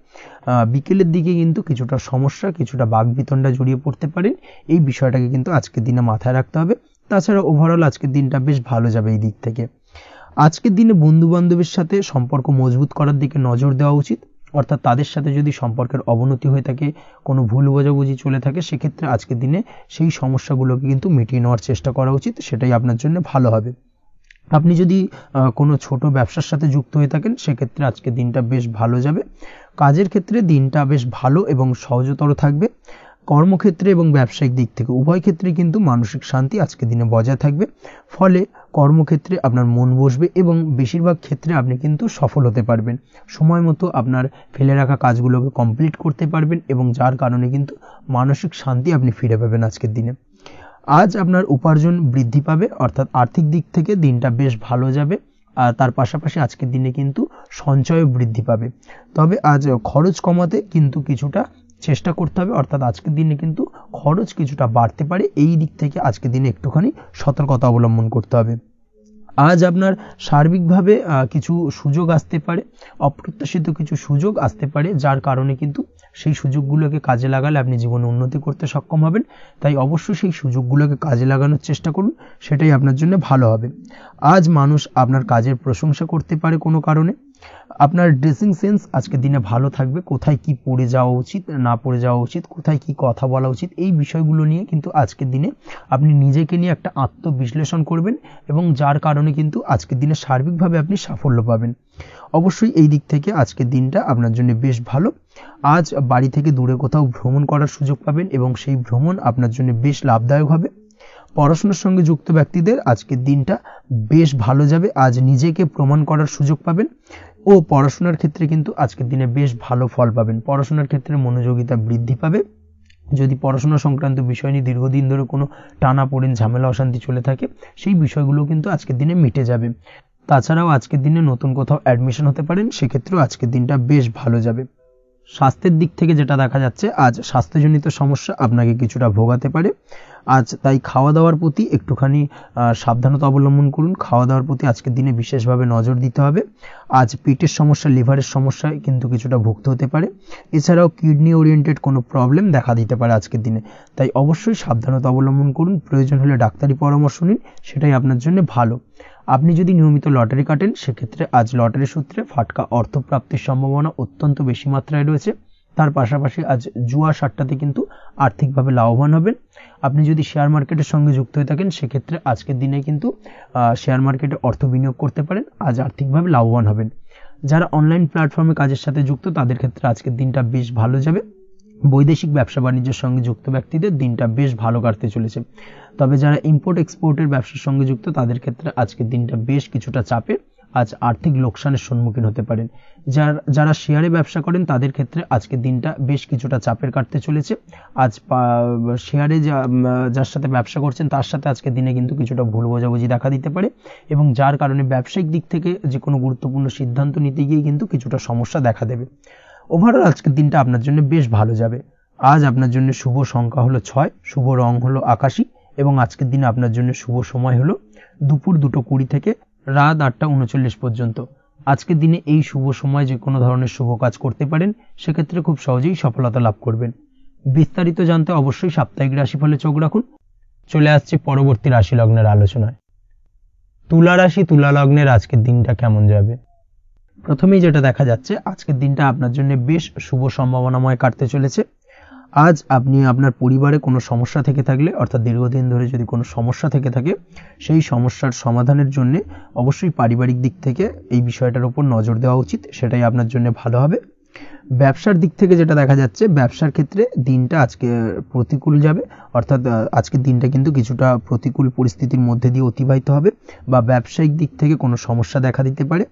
বিকেলের দিকে কিন্তু কিছুটা সমস্যা, কিছুটা বাকবিতণ্ডা জড়িয়ে পড়তে পারেন। এই বিষয়টাকে কিন্তু আজকের দিনে মাথায় রাখতে হবে। তাছাড়া ওভারঅল আজকের দিনটা বেশ ভালো যাবে এই দিক থেকে। আজকের দিনে বন্ধু বান্ধবের সাথে সম্পর্ক মজবুত করার দিকে নজর দেওয়া উচিত, অর্থাৎ তাদের সাথে যদি সম্পর্কের অবনতি হয়ে থাকে, কোনো ভুল বোঝাবুঝি চলে থাকে, সেক্ষেত্রে আজকের দিনে সেই সমস্যাগুলোকে কিন্তু মিটিয়ে নেওয়ার চেষ্টা করা উচিত, সেটাই আপনার জন্য ভালো হবে। আপনি যদি কোনো ছোট ব্যবসার সাথে যুক্ত হয়ে থাকেন, সেক্ষেত্রে আজকের দিনটা বেশ ভালো যাবে। কাজের ক্ষেত্রে দিনটা বেশ ভালো এবং সহজতর থাকবে। কর্মক্ষেত্রে এবং ব্যবসায়িক দিক থেকে উভয় ক্ষেত্রে কিন্তু মানসিক শান্তি আজকের দিনে বজায় থাকবে। ফলে কর্মক্ষেত্রে আপনার মন বসবে এবং বেশিরভাগ ক্ষেত্রে আপনি কিন্তু সফল হতে পারবেন। সময় মতো আপনার ফেলে রাখা কাজগুলোকে কমপ্লিট করতে পারবেন এবং যার কারণে কিন্তু মানসিক শান্তি আপনি ফিরে পাবেন আজকের দিনে। আজ আপনার উপার্জন বৃদ্ধি পাবে, অর্থাৎ আর্থিক দিক থেকে দিনটা বেশ ভালো যাবে। আর তার পাশাপাশি আজকের দিনে কিন্তু সঞ্চয়ও বৃদ্ধি পাবে। তবে আজ খরচ কমাতে কিন্তু কিছুটা চেষ্টা করতে হবে, অর্থাৎ আজকের দিনে কিন্তু খরচ কিছুটা বাড়তে পারে। এই দিক থেকে আজকের দিনে একটুখানি সতর্কতা অবলম্বন করতে হবে। আজ আপনার সার্বিকভাবে কিছু সুযোগ আসতে পারে, অপ্রত্যাশিত কিছু সুযোগ আসতে পারে, যার কারণে কিন্তু সেই সুযোগগুলোকে কাজে লাগালে আপনি জীবনে উন্নতি করতে সক্ষম হবেন। তাই অবশ্যই সেই সুযোগগুলোকে কাজে লাগানোর চেষ্টা করুন, সেটাই আপনার জন্য ভালো হবে। আজ মানুষ আপনার কাজের প্রশংসা করতে পারে কোনো কারণে। আপনার ড্রেসিং সেন্স আজকের দিনে ভালো থাকবে, কোথায় কি পরে যাওয়া উচিত না পরে যাওয়া উচিত, কোথায় কি কথা বলা উচিত, এই বিষয়গুলো নিয়ে কিন্তু আজকের দিনে আপনি নিজেকে নিয়ে একটা আত্মবিশ্লেষণ করবেন এবং যার কারণে কিন্তু আজকের দিনে সার্বিকভাবে আপনি সাফল্য পাবেন। অবশ্যই এই দিক থেকে আজকের দিনটা আপনার জন্য বেশ ভালো। আজ বাড়ি থেকে দূরে কোথাও ভ্রমণ করার সুযোগ পাবেন এবং সেই ভ্রমণ আপনার জন্য বেশ লাভদায়ক হবে। পড়াশোনার সঙ্গে যুক্ত ব্যক্তিদের আজকের দিনটা বেশ ভালো যাবে। আজ নিজেকে প্রমাণ করার সুযোগ পাবেন ও পড়াশোনার ক্ষেত্রে কিন্তু আজকের দিনে বেশ ভালো ফল পাবেন। পড়াশোনার ক্ষেত্রে মনোযোগিতা বৃদ্ধি পাবে। যদি পড়াশোনা সংক্রান্ত বিষয় নিয়ে দীর্ঘদিন ধরে কোনো টানাপোড়েন ঝামেলা অশান্তি চলে থাকে, সেই বিষয়গুলো কিন্তু আজকের দিনে মিটে যাবে। তাছাড়াও আজকের দিনে নতুন কোথাও অ্যাডমিশন হতে পারেন, সেক্ষেত্রেও আজকের দিনটা বেশ ভালো যাবে। স্বাস্থ্যের দিক থেকে যেটা দেখা যাচ্ছে, আজ স্বাস্থ্যজনিত সমস্যা আপনাকে কিছুটা ভোগাতে পারে। আজ তাই খাওয়া দাওয়ার প্রতি একটুখানি সাবধানতা অবলম্বন করুন। খাওয়া দাওয়ার প্রতি আজকের দিনে বিশেষভাবে নজর দিতে হবে। আজ পেটের সমস্যা, লিভারের সমস্যায় কিন্তু কিছুটা ভুগতে হতে পারে। এছাড়াও কিডনি ওরিয়েন্টেড কোনো প্রবলেম দেখা দিতে পারে আজকের দিনে। তাই অবশ্যই সাবধানতা অবলম্বন করুন, প্রয়োজন হলে ডাক্তারি পরামর্শ নিন, সেটাই আপনার জন্য ভালো। আপনি যদি নিয়মিত লটারি কাটেন, সেক্ষেত্রে আজ লটারি সূত্রে ফাটকা অর্থপ্রাপ্তির সম্ভাবনা অত্যন্ত বেশি মাত্রায় রয়েছে। তার পাশাপাশি আজ জুয়া সাট্টাতে কিন্তু আর্থিকভাবে লাভবান হবেন। আপনি যদি শেয়ার মার্কেটের সঙ্গে যুক্ত হয়ে থাকেন, সেক্ষেত্রে আজকের দিনে কিন্তু শেয়ার মার্কেটে অর্থ বিনিয়োগ করতে পারেন, আজ আর্থিকভাবে লাভবান হবেন। যারা অনলাইন প্ল্যাটফর্মে কাজের সাথে যুক্ত, তাদের ক্ষেত্রে আজকের দিনটা বেশ ভালো যাবে। বৈদেশিক ব্যবসা বাণিজ্যের সঙ্গে যুক্ত ব্যক্তিদের দিনটা বেশ ভালো কাটতে চলেছে। তবে যারা ইম্পোর্ট এক্সপোর্টের ব্যবসার সঙ্গে যুক্ত, তাদের ক্ষেত্রে আজকের দিনটা বেশ কিছুটা চাপের। আজ আর্থিক লোকসানের সম্মুখীন হতে পারেন। যারা শেয়ারে ব্যবসা করেন, তাদের ক্ষেত্রে আজকের দিনটা বেশ কিছুটা চাপের কাটতে চলেছে। আজ শেয়ারে যার সাথে ব্যবসা করছেন, তার সাথে আজকের দিনে কিন্তু কিছুটা ভুল বোঝাবুঝি দেখা দিতে পারে এবং যার কারণে ব্যবসায়িক দিক থেকে যে কোনো গুরুত্বপূর্ণ সিদ্ধান্ত নিতে গিয়ে কিন্তু কিছুটা সমস্যা দেখা দেবে। ওভারঅল আজকের দিনটা আপনার জন্য বেশ ভালো যাবে। আজ আপনার জন্য শুভ সংখ্যা হলো 6, শুভ রং হলো আকাশী এবং আজকের দিনে আপনার জন্য শুভ সময় হলো দুপুর 2:20 থেকে রাত 8:39 পর্যন্ত। আজকের দিনে এই শুভ সময় যে কোনো ধরনের শুভ কাজ করতে পারেন, সেক্ষেত্রে খুব সহজেই সফলতা লাভ করবেন। বিস্তারিত জানতে অবশ্যই সাপ্তাহিক রাশিফলে চোখ রাখুন। চলে আসছে পরবর্তী রাশি লগ্নের আলোচনায়। তুলা রাশি, তুলা লগ্নের আজকের দিনটা কেমন যাবে? প্রথমেই যেটা দেখা যাচ্ছে, আজকের দিনটা আপনার জন্য বেশ শুভ সম্ভাবনাময় কাটতে চলেছে। আজ আপনি আপনার পরিবারে কোনো সমস্যা থেকে থাকলে, অর্থাৎ দীর্ঘদিন ধরে যদি কোনো সমস্যা থেকে থাকে, সেই সমস্যার সমাধানের জন্য অবশ্যই পারিবারিক দিক থেকে এই বিষয়টার উপর নজর দেওয়া উচিত, সেটাই আপনার জন্য ভালো হবে। ব্যবসার দিক থেকে যেটা দেখা যাচ্ছে, ব্যবসার ক্ষেত্রে দিনটা আজকে প্রতিকূল যাবে, অর্থাৎ আজকের দিনটা কিন্তু কিছুটা প্রতিকূল পরিস্থিতির মধ্যে দিয়ে অতিবাহিত হবে বা ব্যবসায়িক দিক থেকে কোনো সমস্যা দেখা দিতে পারে।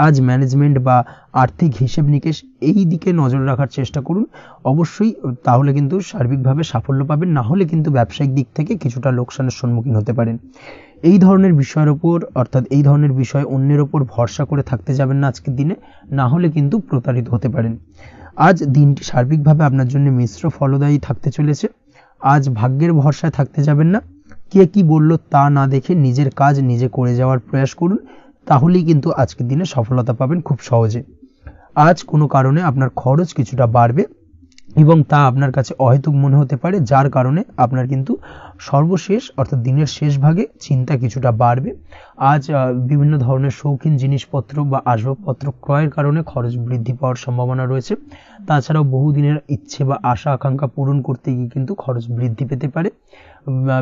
আজ ম্যানেজমেন্ট বা আর্থিক হিসেব নিকেশ এই দিকে নজর রাখার চেষ্টা করুন অবশ্যই, তাহলে কিন্তু সার্বিকভাবে সাফল্য পাবেন। না হলে কিন্তু ব্যবসায়িক দিক থেকে কিছুটা লোকসানের সম্মুখীন হতে পারেন। এই ধরনের বিষয়ের উপর অর্থাৎ এই ধরনের বিষয় অন্যের উপর ভরসা করে থাকতে যাবেন না আজকের দিনে, না হলে কিন্তু প্রতারিত হতে পারেন। আজ দিনটি সার্বিকভাবে আপনার জন্য মিশ্র ফলদায়ী থাকতে চলেছে। আজ ভাগ্যের ভরসায় থাকতে যাবেন না। কে কি বলল তা না দেখে নিজের কাজ নিজে করে যাওয়ার প্রয়াস করুন, তাহলেই কিন্তু আজকের দিনে সফলতা পাবেন খুব সহজে। আজ কোনো কারণে আপনার খরচ কিছুটা বাড়বে এবং তা আপনার কাছে অহেতুক মনে হতে পারে, যার কারণে আপনার কিন্তু সর্বশেষ অর্থাৎ দিনের শেষ ভাগে চিন্তা কিছুটা বাড়বে। আজ বিভিন্ন ধরনের শৌখিন জিনিসপত্র বা আসবাবপত্র ক্রয়ের কারণে খরচ বৃদ্ধি পাওয়ার সম্ভাবনা রয়েছে। তাছাড়াও বহুদিনের ইচ্ছে বা আশা আকাঙ্ক্ষা পূরণ করতে গিয়ে কিন্তু খরচ বৃদ্ধি পেতে পারে।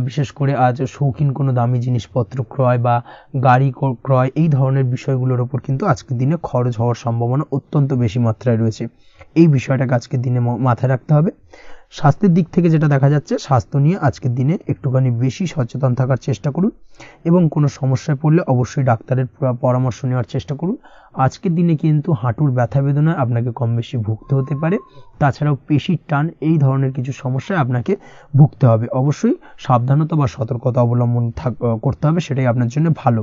বিশেষ করে আজ শৌখিন কোনো দামি জিনিসপত্র ক্রয় বা গাড়ি ক্রয় এই ধরনের বিষয়গুলোর ওপর কিন্তু আজকের দিনে খরচ হওয়ার সম্ভাবনা অত্যন্ত বেশি মাত্রায় রয়েছে। এই বিষয়টাকে আজকের দিনে মাথায় রাখতে হবে। স্বাস্থ্যের দিক থেকে যেটা দেখা যাচ্ছে, স্বাস্থ্য নিয়ে আজকের দিনে একটুখানি বেশি সচেতন থাকার চেষ্টা করুন এবং কোনো সমস্যায় পড়লে অবশ্যই ডাক্তারের পরামর্শ নেওয়ার চেষ্টা করুন। আজকের দিনে কিন্তু হাঁটুর ব্যথা বেদনায় আপনাকে কম বেশি ভুগতে হতে পারে। তাছাড়াও পেশির টান এই ধরনের কিছু সমস্যায় আপনাকে ভুগতে হবে। অবশ্যই সাবধানতা বা সতর্কতা অবলম্বন করতে হবে, সেটাই আপনার জন্য ভালো।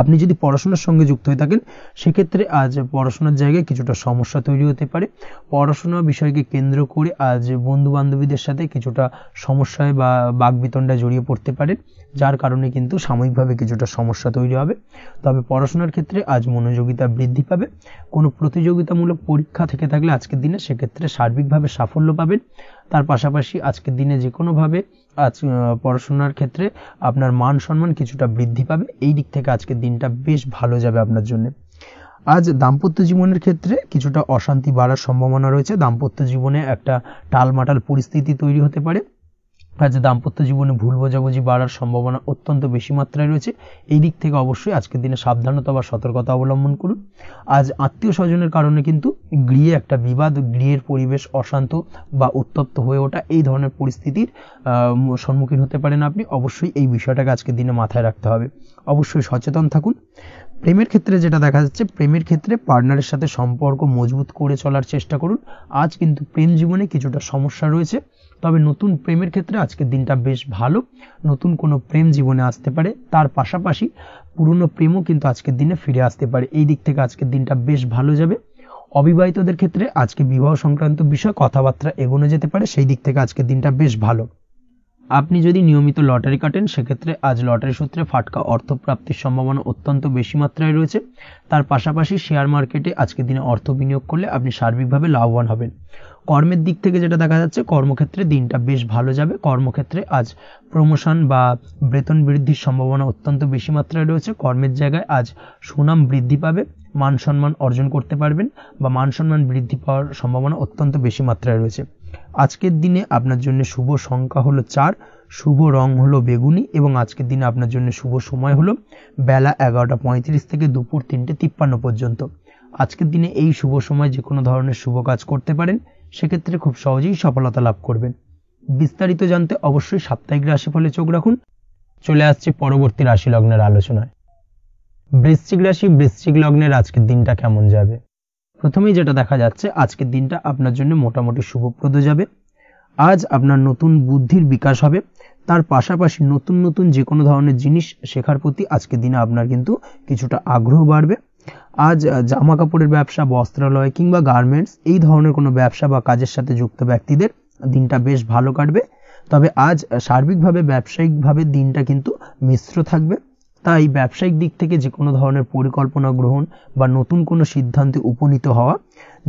আপনি যদি পড়াশোনার সঙ্গে যুক্ত হয়ে থাকেন, সেক্ষেত্রে আজ পড়াশোনার জায়গায় কিছুটা সমস্যা তৈরি হতে পারে। পড়াশোনা বিষয়কে কেন্দ্র করে আজ বন্ধু বান্ধবীদের সাথে কিছুটা সমস্যায় বা বাকবিতণ্ডায় জড়িয়ে পড়তে পারেন, যার কারণে কিন্তু সাময়িকভাবে কিছুটা সমস্যা তৈরি হবে। তবে পড়াশোনার ক্ষেত্রে আজ মনোযোগিতা বৃদ্ধি পাবে। কোনো প্রতিযোগিতামূলক পরীক্ষা থেকে থাকলে আজকের দিনে সেক্ষেত্রে সার্বিকভাবে সাফল্য পাবেন। তার পাশাপাশি আজকের দিনে যে কোনোভাবে আজ পড়াশোনার ক্ষেত্রে আপনার মান সম্মান কিছুটা বৃদ্ধি পাবে। এই দিক থেকে আজকের দিনটা বেশ ভালো যাবে আপনার জন্য। আজ দাম্পত্য জীবনের ক্ষেত্রে কিছুটা অশান্তি বাড়ার সম্ভাবনা রয়েছে। দাম্পত্য জীবনে একটা টালমাটাল পরিস্থিতি তৈরি হতে পারে। আজ দাম্পত্য জীবনে ভুল বোঝাবুঝি বাড়ার সম্ভাবনা অত্যন্ত বেশি মাত্রায় রয়েছে। এই দিক থেকে অবশ্যই আজকের দিনে সাবধানতা বা সতর্কতা অবলম্বন করুন। আজ আত্মীয় স্বজনের কারণে কিন্তু গৃহে একটা বিবাদ, গৃহের পরিবেশ অশান্ত বা উত্তপ্ত হয়ে ওঠা এই ধরনের পরিস্থিতির সম্মুখীন হতে পারেন আপনি। অবশ্যই এই বিষয়টাকে আজকের দিনে মাথায় রাখতে হবে। অবশ্যই সচেতন থাকুন। প্রেমের ক্ষেত্রে যেটা দেখা যাচ্ছে, প্রেমের ক্ষেত্রে পার্টনারের সাথে সম্পর্ক মজবুত করে চলার চেষ্টা করুন। আজ কিন্তু প্রেম জীবনে কিছুটা সমস্যা রয়েছে, তবে নতুন প্রেমের ক্ষেত্রে আজকের দিনটা বেশ ভালো। নতুন কোনো প্রেম জীবনে আসতে পারে, তার পাশাপাশি পুরনো প্রেমও কিন্তু আজকের দিনে ফিরে আসতে পারে। এই দিক থেকে আজকের দিনটা বেশ ভালো যাবে। অবিবাহিতদের ক্ষেত্রে আজকে বিবাহ সংক্রান্ত বিষয় কথাবার্তা এগোনো যেতে পারে, সেই দিক থেকে আজকের দিনটা বেশ ভালো। আপনি যদি নিয়মিত লটারি কাটেন, সেক্ষেত্রে আজ লটারি সূত্রে ফাটকা অর্থপ্রাপ্তির সম্ভাবনা অত্যন্ত বেশি মাত্রায় রয়েছে। তার পাশাপাশি শেয়ার মার্কেটে আজকের দিনে অর্থ বিনিয়োগ করলে আপনি সার্বিকভাবে লাভবান হবেন। কর্মের দিক থেকে যেটা দেখা যাচ্ছে, কর্মক্ষেত্রে দিনটা বেশ ভালো যাবে। কর্মক্ষেত্রে আজ প্রমোশন বা বেতন বৃদ্ধির সম্ভাবনা অত্যন্ত বেশি মাত্রায় রয়েছে। কর্মের জায়গায় আজ সুনাম বৃদ্ধি পাবে, মান সম্মান অর্জন করতে পারবেন বা মান সম্মান বৃদ্ধি পাওয়ার সম্ভাবনা অত্যন্ত বেশি মাত্রায় রয়েছে। আজকের দিনে আপনার জন্য শুভ সংখ্যা হলো 4, শুভ রং হলো বেগুনি এবং আজকের দিনে আপনার জন্য শুভ সময় হলো বেলা 11:35 থেকে দুপুর 3:53 পর্যন্ত। আজকের দিনে এই শুভ সময় যে কোনো ধরনের শুভ কাজ করতে পারেন, সেক্ষেত্রে খুব সহজেই সফলতা লাভ করবেন। বিস্তারিত জানতে অবশ্যই সাপ্তাহিক রাশিফলে চোখ রাখুন। চলে আসছে পরবর্তী রাশি লগ্নের আলোচনায়। বৃশ্চিক রাশি, বৃশ্চিক লগ্নের আজকের দিনটা কেমন যাবে? প্রথমেই যেটা দেখা যাচ্ছে, আজকের দিনটা আপনার জন্য মোটামুটি শুভপ্রদ যাবে। আজ আপনার নতুন বুদ্ধির বিকাশ হবে। তার পাশাপাশি নতুন নতুন যে কোনো ধরনের জিনিস শেখার প্রতি আজকের দিনে আপনার কিন্তু কিছুটা আগ্রহ বাড়বে। আজ জামা কাপড়ের ব্যবসা, বস্ত্রালয় কিংবা গার্মেন্টস এই ধরনের কোনো ব্যবসা বা কাজের সাথে যুক্ত ব্যক্তিদের দিনটা বেশ ভালো কাটবে। তবে আজ সার্বিকভাবে ব্যবসায়িকভাবে দিনটা কিন্তু মিশ্র থাকবে। তাই ব্যবসায়িক দিক থেকে যে কোনো ধরনের পরিকল্পনা গ্রহণ বা নতুন কোনো সিদ্ধান্তে উপনীত হওয়া,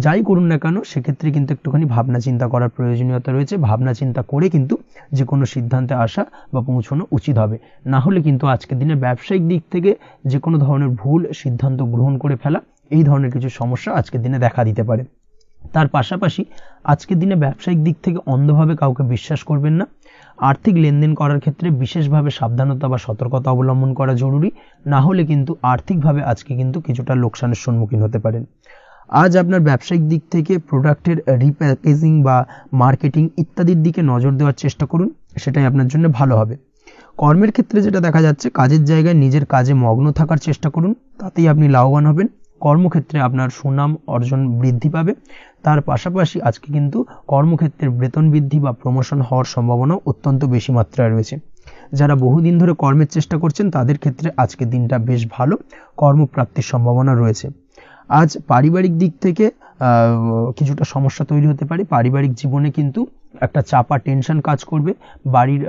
যাই করুন না কেন, সেক্ষেত্রে কিন্তু একটুখানি ভাবনা চিন্তা করার প্রয়োজনীয়তা রয়েছে। ভাবনা চিন্তা করে কিন্তু যে কোনো সিদ্ধান্তে আসা বা পৌঁছানো উচিত হবে। না হলে কিন্তু আজকের দিনে ব্যবসায়িক দিক থেকে যে কোনো ধরনের ভুল সিদ্ধান্ত গ্রহণ করে ফেলা, এই ধরনের কিছু সমস্যা আজকের দিনে দেখা দিতে পারে। তার পাশাপাশি আজকের দিনে ব্যবসায়িক দিক থেকে অন্ধভাবে কাউকে বিশ্বাস করবেন না। আর্থিক লেনদেন করার ক্ষেত্রে বিশেষভাবে সাবধানতা বা সতর্কতা অবলম্বন করা জরুরি, না হলে কিন্তু আর্থিকভাবে আজকে কিন্তু কিছুটা লোকসানের সম্মুখীন হতে পারেন। আজ আপনার ব্যবসায়িক দিক থেকে প্রোডাক্টের রিপ্যাকেজিং বা মার্কেটিং ইত্যাদির দিকে নজর দেওয়ার চেষ্টা করুন, সেটাই আপনার জন্য ভালো হবে। কর্মের ক্ষেত্রে যেটা দেখা যাচ্ছে, কাজের জায়গায় নিজের কাজে মগ্ন থাকার চেষ্টা করুন, তাতেই আপনি লাভবান হবেন। কর্মক্ষেত্রে আপনার সুনাম অর্জন বৃদ্ধি পাবে। তার পাশাপাশি আজকে কিন্তু কর্মক্ষেত্রের বেতন বৃদ্ধি বা প্রমোশন হওয়ার সম্ভাবনা অত্যন্ত বেশি মাত্রায় রয়েছে। যারা বহুদিন ধরে কর্মের চেষ্টা করছেন তাদের ক্ষেত্রে আজকের দিনটা বেশ ভালো, কর্মপ্রাপ্তির সম্ভাবনা রয়েছে। আজ পারিবারিক দিক থেকে কিছুটা সমস্যা তৈরি হতে পারে। পারিবারিক জীবনে কিন্তু একটা চাপা টেনশন কাজ করবে। বাড়ির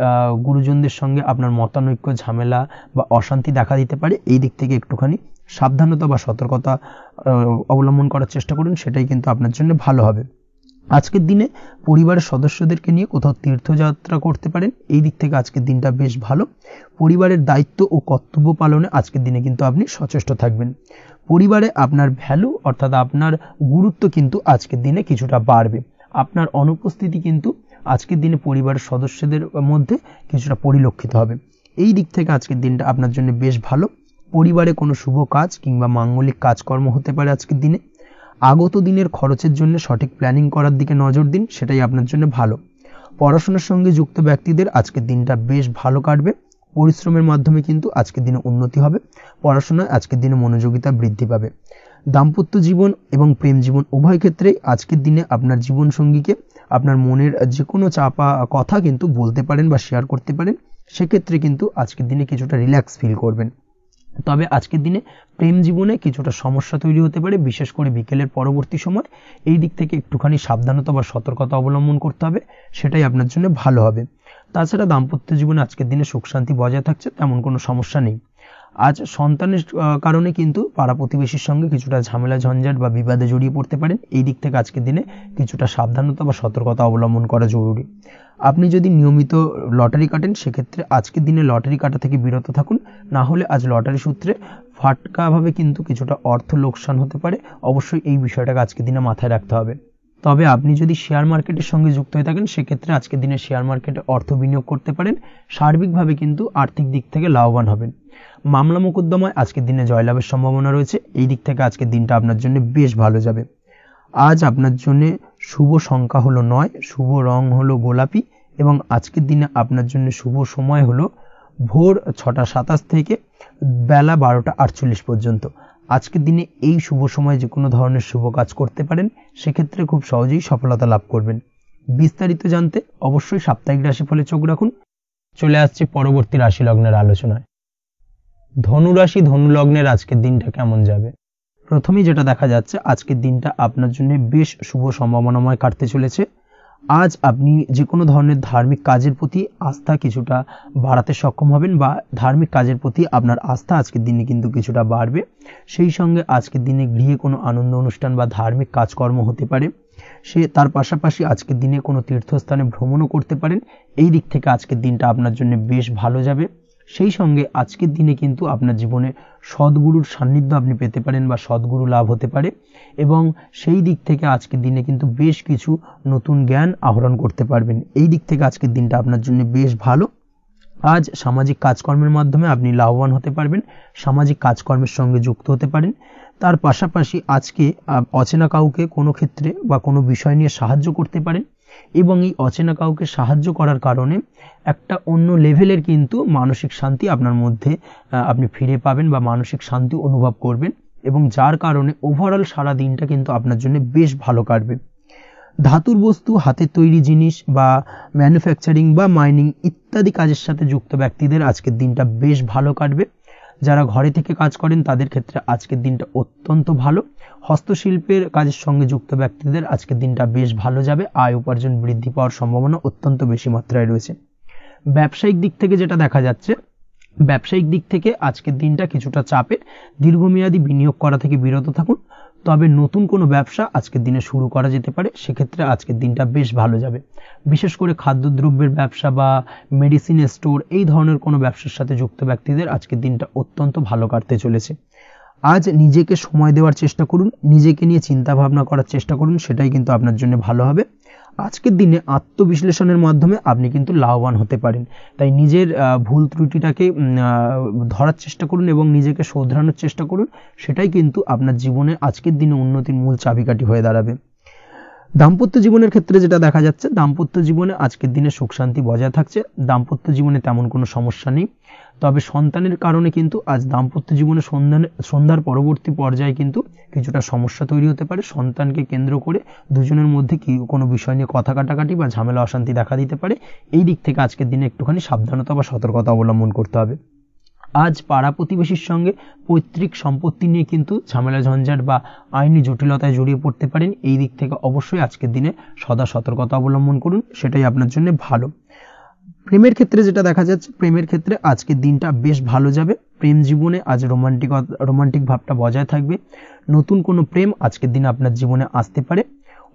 গুরুজনদের সঙ্গে আপনার মতানৈক্য, ঝামেলা বা অশান্তি দেখা দিতে পারে। এই দিক থেকে একটুখানি সাবধানতা বা সতর্কতা অবলম্বন করার চেষ্টা করুন, সেটাই কিন্তু আপনার জন্য ভালো হবে। আজকের দিনে পরিবারের সদস্যদেরকে নিয়ে কোথাও তীর্থযাত্রা করতে পারেন। এই দিক থেকে আজকের দিনটা বেশ ভালো। পরিবারের দায়িত্ব ও কর্তব্য পালনে আজকের দিনে কিন্তু আপনি সচেষ্ট থাকবেন। পরিবারে আপনার ভ্যালু অর্থাৎ আপনার গুরুত্ব কিন্তু আজকের দিনে কিছুটা বাড়বে। আপনার অনুপস্থিতি কিন্তু আজকের দিনে পরিবারের সদস্যদের মধ্যে কিছুটা পরিলক্ষিত হবে। এই দিক থেকে আজকের দিনটা আপনার জন্য বেশ ভালো। পরিবারে কোনো শুভ কাজ কিংবা মাঙ্গলিক কাজকর্ম হতে পারে আজকের দিনে। আগত দিনের খরচের জন্য সঠিক প্ল্যানিং করার দিকে নজর দিন, সেটাই আপনার জন্য ভালো। পড়াশোনার সঙ্গে যুক্ত ব্যক্তিদের আজকের দিনটা বেশ ভালো কাটবে। পরিশ্রমের মাধ্যমে কিন্তু আজকের দিনে উন্নতি হবে। পড়াশোনায় আজকের দিনে মনোযোগিতা বৃদ্ধি পাবে। দাম্পত্য জীবন এবং প্রেম জীবন উভয় ক্ষেত্রেই আজকের দিনে আপনার জীবনসঙ্গীকে আপনার মনের যে কোনো চাপা কথা কিন্তু বলতে পারেন বা শেয়ার করতে পারেন। সেক্ষেত্রে কিন্তু আজকের দিনে কিছুটা রিল্যাক্স ফিল করবেন। তবে আজকের দিনে প্রেম জীবনে কিছুটা সমস্যা তৈরি হতে পারে, বিশেষ করে বিকেলের পরবর্তী সময়। এই দিক থেকে একটুখানি সাবধানতা বা সতর্কতা অবলম্বন করতে হবে, সেটাই আপনার জন্য ভালো হবে। তাছাড়া দাম্পত্য জীবনে আজকের দিনে সুখ শান্তি বজায় থাকছে, তেমন কোনো সমস্যা নেই। আজ সন্তানের কারণে কিন্তু পাড়া প্রতিবেশীর সঙ্গে কিছুটা ঝামেলা ঝঞ্ঝাট বা বিবাদে জড়িয়ে পড়তে পারেন। এই দিক থেকে আজকের দিনে কিছুটা সাবধানতা বা সতর্কতা অবলম্বন করা জরুরি। আপনি যদি নিয়মিত লটারি কাটেন সেক্ষেত্রে আজকের দিনে লটারি কাটা থেকে বিরত থাকুন, না হলে আজ লটারি সূত্রে ফাটকাভাবে কিন্তু কিছুটা অর্থ লোকসান হতে পারে। অবশ্যই এই বিষয়টাকে আজকের দিনে মাথায় রাখতে হবে। তবে আপনি যদি শেয়ার মার্কেটের সঙ্গে যুক্ত হয়ে থাকেন সেক্ষেত্রে আজকের দিনে শেয়ার মার্কেটে অর্থ বিনিয়োগ করতে পারেন। সার্বিকভাবে কিন্তু আর্থিক দিক থেকে লাভবান হবেন। মামলা মোকদ্দমায় আজকের দিনে জয়লাভের সম্ভাবনা রয়েছে। এই দিক থেকে আজকের দিনটা আপনার জন্য বেশ ভালো যাবে। আজ আপনার জন্য শুভ সংখ্যা হলো 9, শুভ রং হলো গোলাপি এবং আজকের দিনে আপনার জন্য শুভ সময় হলো ভোর 6টা 27 থেকে বেলা 12টা 48 পর্যন্ত। আজকের দিনে এই শুভ সময় যে কোনো ধরনের শুভ কাজ করতে পারেন, সেক্ষেত্রে খুব সহজেই সফলতা লাভ করবেন। বিস্তারিত জানতে অবশ্যই সাপ্তাহিক রাশিফলে চোখ রাখুন। চলে আসছে পরবর্তী রাশি লগ্নের আলোচনায়। ধনুরাশি ধনু লগ্নের আজকের দিনটা কেমন যাবে? প্রথমেই যেটা দেখা যাচ্ছে, আজকের দিনটা আপনার জন্য বেশ শুভ সম্ভাবনাময় কাটতে চলেছে। আজ আপনি যে কোনো ধরনের ধার্মিক কাজের প্রতি আস্থা কিছুটা বাড়াতে সক্ষম হবেন বা ধার্মিক কাজের প্রতি আপনার আস্থা আজকের দিনে কিন্তু কিছুটা বাড়বে। সেই সঙ্গে আজকের দিনে গৃহে কোনো আনন্দ অনুষ্ঠান বা ধার্মিক কাজকর্ম হতে পারে। তার পাশাপাশি আজকের দিনে কোনো তীর্থস্থানে ভ্রমণও করতে পারেন। এই দিক থেকে আজকের দিনটা আপনার জন্য বেশ ভালো যাবে। সেই সঙ্গে আজকের দিনে কিন্তু আপনার জীবনে সদ্গুরুর সান্নিধ্য আপনি পেতে পারেন বা সদ্গুরু লাভ হতে পারে এবং সেই দিক থেকে আজকের দিনে কিন্তু বেশ কিছু নতুন জ্ঞান আহরণ করতে পারবেন। এই দিক থেকে আজকের দিনটা আপনার জন্য বেশ ভালো। আজ সামাজিক কাজকর্মের মাধ্যমে আপনি লাভবান হতে পারবেন, সামাজিক কাজকর্মের সঙ্গে যুক্ত হতে পারেন। তার পাশাপাশি আজকে অচেনা কাউকে কোনো ক্ষেত্রে বা কোনো বিষয় নিয়ে সাহায্য করতে পারেন এবং এই অচেনা কাউকে সাহায্য করার কারণে একটা অন্য লেভেলের কিন্তু মানসিক শান্তি আপনার মধ্যে আপনি ফিরে পাবেন বা মানসিক শান্তি অনুভব করবেন এবং যার কারণে ওভারঅল সারা দিনটা কিন্তু আপনার জন্য বেশ ভালো কাটবে। ধাতুর বস্তু, হাতের তৈরি জিনিস বা ম্যানুফ্যাকচারিং বা মাইনিং ইত্যাদি কাজের সাথে যুক্ত ব্যক্তিদের আজকের দিনটা বেশ ভালো কাটবে। যারা ঘরে থেকে কাজ করেন তাদের ক্ষেত্রে আজকের দিনটা অত্যন্ত ভালো। হস্তশিল্পের কাজের সঙ্গে যুক্ত ব্যক্তিদের আজকের দিনটা বেশ ভালো যাবে। আয় উপার্জন বৃদ্ধি পাওয়ার সম্ভাবনা অত্যন্ত বেশি মাত্রায় রয়েছে। ব্যবসায়িক দিক থেকে যেটা দেখা যাচ্ছে, ব্যবসায়িক দিক থেকে আজকের দিনটা কিছুটা চাপের। দীর্ঘমেয়াদী বিনিয়োগ করা থেকে বিরত থাকুন। তবে নতুন কোনো ব্যবসা আজকের দিনে শুরু করা যেতে পারে, সেক্ষেত্রে আজকের দিনটা বেশ ভালো যাবে। বিশেষ করে খাদ্যদ্রব্যের ব্যবসা বা মেডিসিন স্টোর এই ধরনের কোনো ব্যবসার সাথে যুক্ত ব্যক্তিদের আজকের দিনটা অত্যন্ত ভালো কাটতে চলেছে। আজ নিজেকে সময় দেওয়ার চেষ্টা করুন, নিজেকে নিয়ে চিন্তা ভাবনা করার চেষ্টা করুন, সেটাই কিন্তু আপনার জন্য ভালো হবে। আজকের দিনে আত্মবিশ্লেষণের মাধ্যমে আপনি কিন্তু লাভবান হতে পারেন। তাই নিজের ভুল ত্রুটিটাকে ধরার চেষ্টা করুন এবং নিজেকে শোধরানোর চেষ্টা করুন, সেটাই কিন্তু আপনার জীবনে আজকের দিনে উন্নতির মূল চাবিকাঠি হয়ে দাঁড়াবে। দাম্পত্য জীবনের ক্ষেত্রে যেটা দেখা যাচ্ছে, দাম্পত্য জীবনে আজকের দিনে সুখ শান্তি বজায় থাকছে, দাম্পত্য জীবনে তেমন কোনো সমস্যা নেই। তবে সন্তানের কারণে কিন্তু আজ দাম্পত্য জীবনে সন্ধ্যার পরবর্তী পর্যায়ে কিন্তু কিছুটা সমস্যা তৈরি হতে পারে। সন্তানকে কেন্দ্র করে দুজনের মধ্যে কি কোনো বিষয় নিয়ে কথা কাটাকাটি বা ঝামেলা অশান্তি দেখা দিতে পারে। এই দিক থেকে আজকের দিনে একটুখানি সাবধানতা বা সতর্কতা অবলম্বন করতে হবে। আজ পাড়া প্রতিবেশীর সঙ্গে পৈতৃক সম্পত্তি নিয়ে কিন্তু ঝামেলা ঝঞ্ঝাট বা আইনি জটিলতায় জড়িয়ে পড়তে পারেন। এই দিক থেকে অবশ্যই আজকের দিনে সদা সতর্কতা অবলম্বন করুন, সেটাই আপনার জন্য ভালো। প্রেমের ক্ষেত্রে যেটা দেখা যাচ্ছে, প্রেমের ক্ষেত্রে আজকের দিনটা বেশ ভালো যাবে। প্রেম জীবনে আজ রোমান্টিক ভাবটা বজায় থাকবে। নতুন কোনো প্রেম আজকের দিনে আপনার জীবনে আসতে পারে।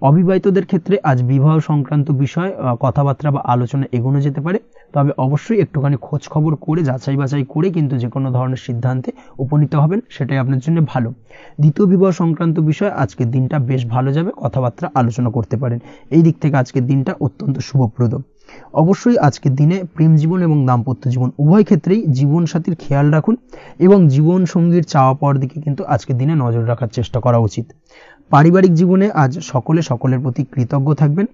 অবিবাহিতদের ক্ষেত্রে আজ বিবাহ সংক্রান্ত বিষয় কথাবার্তা বা আলোচনা এগোনো যেতে পারে। তবে অবশ্যই একটুখানি খোঁজ খবর করে যাচাই বাছাই করে কিন্তু যে কোনো ধরনের সিদ্ধান্তে উপনীত হবেন, সেটাই আপনার জন্য ভালো। দ্বিতীয় বিবাহ সংক্রান্ত বিষয় আজকের দিনটা বেশ ভালো যাবে, কথাবার্তা আলোচনা করতে পারেন। এই দিক থেকে আজকের দিনটা অত্যন্ত শুভপ্রদ। অবশ্যই আজকের দিনে প্রেম জীবন এবং দাম্পত্য জীবন উভয় ক্ষেত্রেই জীবনসাথীর খেয়াল রাখুন এবং জীবন সঙ্গীর চাওয়া পাওয়ার দিকে কিন্তু আজকের দিনে নজর রাখার চেষ্টা করা উচিত। পারিবারিক জীবনে আজ সকলের প্রতি কৃতজ্ঞ থাকবেন।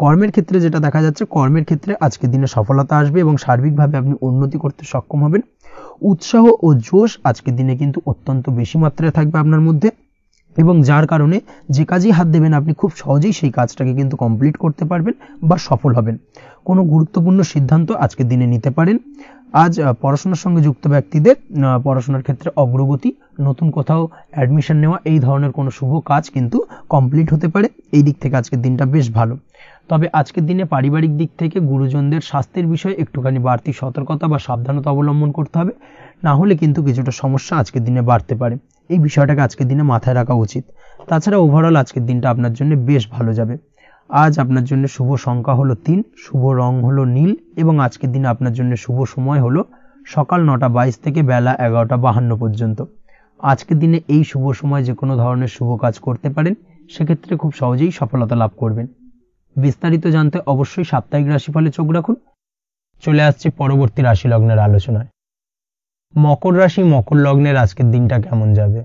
কর্মের ক্ষেত্রে যেটা দেখা যাচ্ছে, কর্মের ক্ষেত্রে আজকের দিনে সফলতা আসবে এবং সার্বিকভাবে আপনি উন্নতি করতে সক্ষম হবেন। উৎসাহ ও জোশ আজকের দিনে কিন্তু অত্যন্ত বেশি মাত্রায় থাকবে আপনার মধ্যে, এবং যার কারণে যে কাজেই হাত দেবেন আপনি খুব সহজেই সেই কাজটাকে কিন্তু কমপ্লিট করতে পারবেন বা সফল হবেন। কোনো গুরুত্বপূর্ণ সিদ্ধান্ত আজকের দিনে নিতে পারেন। আজ পড়াশোনার সঙ্গে যুক্ত ব্যক্তিদের পড়াশোনার ক্ষেত্রে অগ্রগতি, নতুন কোথাও অ্যাডমিশন নেওয়া, এই ধরনের কোনো শুভ কাজ কিন্তু কমপ্লিট হতে পারে। এই দিক থেকে আজকের দিনটা বেশ ভালো। তবে আজকের দিনে পারিবারিক দিক থেকে গুরুজনদের স্বাস্থ্যের বিষয়ে একটুখানি বাড়তি সতর্কতা বা সাবধানতা অবলম্বন করতে হবে, না হলে কিন্তু কিছুটা সমস্যা আজকের দিনে বাড়তে পারে। এই বিষয়টাকে আজকের দিনে মাথায় রাখা উচিত। তাছাড়া ওভারঅল আজকের দিনটা আপনার জন্য বেশ ভালো যাবে। আজ আপনার জন্য শুভ সংখ্যা হলো 3, শুভ রং হলো নীল, এবং আজকের দিনে আপনার জন্য শুভ সময় হলো সকাল 9:22 থেকে বেলা 11:52 পর্যন্ত। আজকের দিনে এই শুভ সময় যে কোনো ধরনের শুভ কাজ করতে পারেন, সেক্ষেত্রে খুব সহজেই সফলতা লাভ করবেন। বিস্তারিত জানতে অবশ্যই সাপ্তাহিক রাশিফলে চোখ রাখুন। চলে আসছে পরবর্তী রাশি লগ্নের আলোচনায়। মকর রাশি, মকর লগ্নের আজকের দিনটা কেমন যাবে?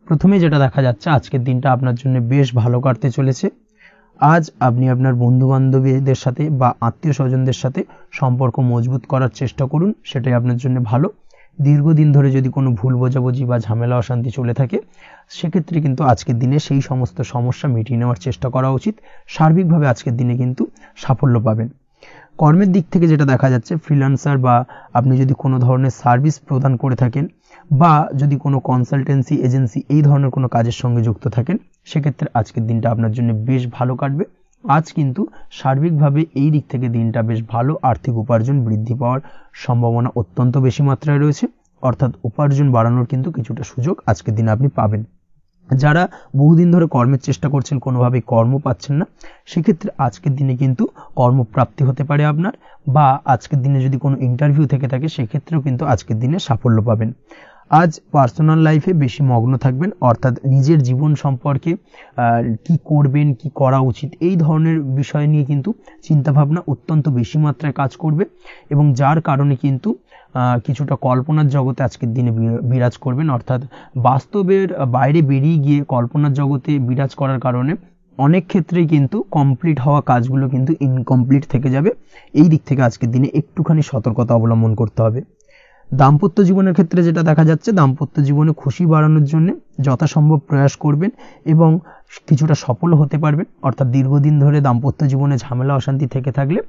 প্রথমে যেটা দেখা যাচ্ছে, আজকের দিনটা আপনার জন্য বেশ ভালো কাটতে চলেছে। আজ আপনি আপনার বন্ধু বান্ধবীদের সাথে বা আত্মীয় স্বজনদের সাথে সম্পর্ক মজবুত করার চেষ্টা করুন, সেটাই আপনার জন্য ভালো। দীর্ঘদিন ধরে যদি কোনো ভুল বোঝাবুঝি বা ঝামেলা অশান্তি চলে থাকে, সেক্ষেত্রে কিন্তু আজকের দিনে সেই সমস্ত সমস্যা মিটিয়ে নেওয়ার চেষ্টা করা উচিত। সার্বিকভাবে আজকের দিনে কিন্তু সাফল্য পাবেন। কর্মের দিক থেকে যেটা দেখা যাচ্ছে, ফ্রিল্যান্সার বা আপনি যদি কোনো ধরনের সার্ভিস প্রদান করে থাকেন বা যদি কোনো কনসালটেন্সি এজেন্সি এই ধরনের কোনো কাজের সঙ্গে যুক্ত থাকেন, সেক্ষেত্রে আজকের দিনটা আপনার জন্য বেশ ভালো কাটবে। আজ কিন্তু সার্বিকভাবে এই দিক থেকে দিনটা বেশ ভালো। আর্থিক উপার্জন বৃদ্ধি পাওয়ার সম্ভাবনা অত্যন্ত বেশি মাত্রায় রয়েছে, অর্থাৎ উপার্জন বাড়ানোর কিন্তু কিছুটা সুযোগ আজকের দিনে আপনি পাবেন। যারা বহুদিন ধরে কর্মের চেষ্টা করছেন, কোনোভাবেই কর্ম পাচ্ছেন না, সেক্ষেত্রে আজকের দিনে কিন্তু কর্মপ্রাপ্তি হতে পারে আপনার, বা আজকের দিনে যদি কোনো ইন্টারভিউ থেকে থাকে, সেক্ষেত্রেও কিন্তু আজকের দিনে সাফল্য পাবেন। আজ পার্সোনাল লাইফে বেশি মগ্ন থাকবেন, অর্থাৎ নিজের জীবন সম্পর্কে কি করবেন, কি করা উচিত, এই ধরনের বিষয় নিয়ে কিন্তু চিন্তাভাবনা অত্যন্ত বেশি মাত্রায় কাজ করবে, এবং যার কারণে কিন্তু কিছুটা কল্পনার জগতে আজকের দিনে বিরাজ করবেন। অর্থাৎ বাস্তবের বাইরে বেরিয়ে গিয়ে কল্পনার জগতে বিরাজ করার কারণে অনেক ক্ষেত্রেই কিন্তু কমপ্লিট হওয়া কাজগুলো কিন্তু ইনকমপ্লিট থেকে যাবে। এই দিক থেকে আজকের দিনে একটুখানি সতর্কতা অবলম্বন করতে হবে। দাম্পত্য জীবনের ক্ষেত্রে যেটা দেখা যাচ্ছে, দাম্পত্য জীবনে খুশি বাড়ানোর জন্য যথাসম্ভব প্রয়াস করবেন এবং কিছুটা সফল হতে পারবেন। অর্থাৎ দীর্ঘদিন ধরে দাম্পত্য জীবনে ঝামেলা অশান্তি থেকে থাকলে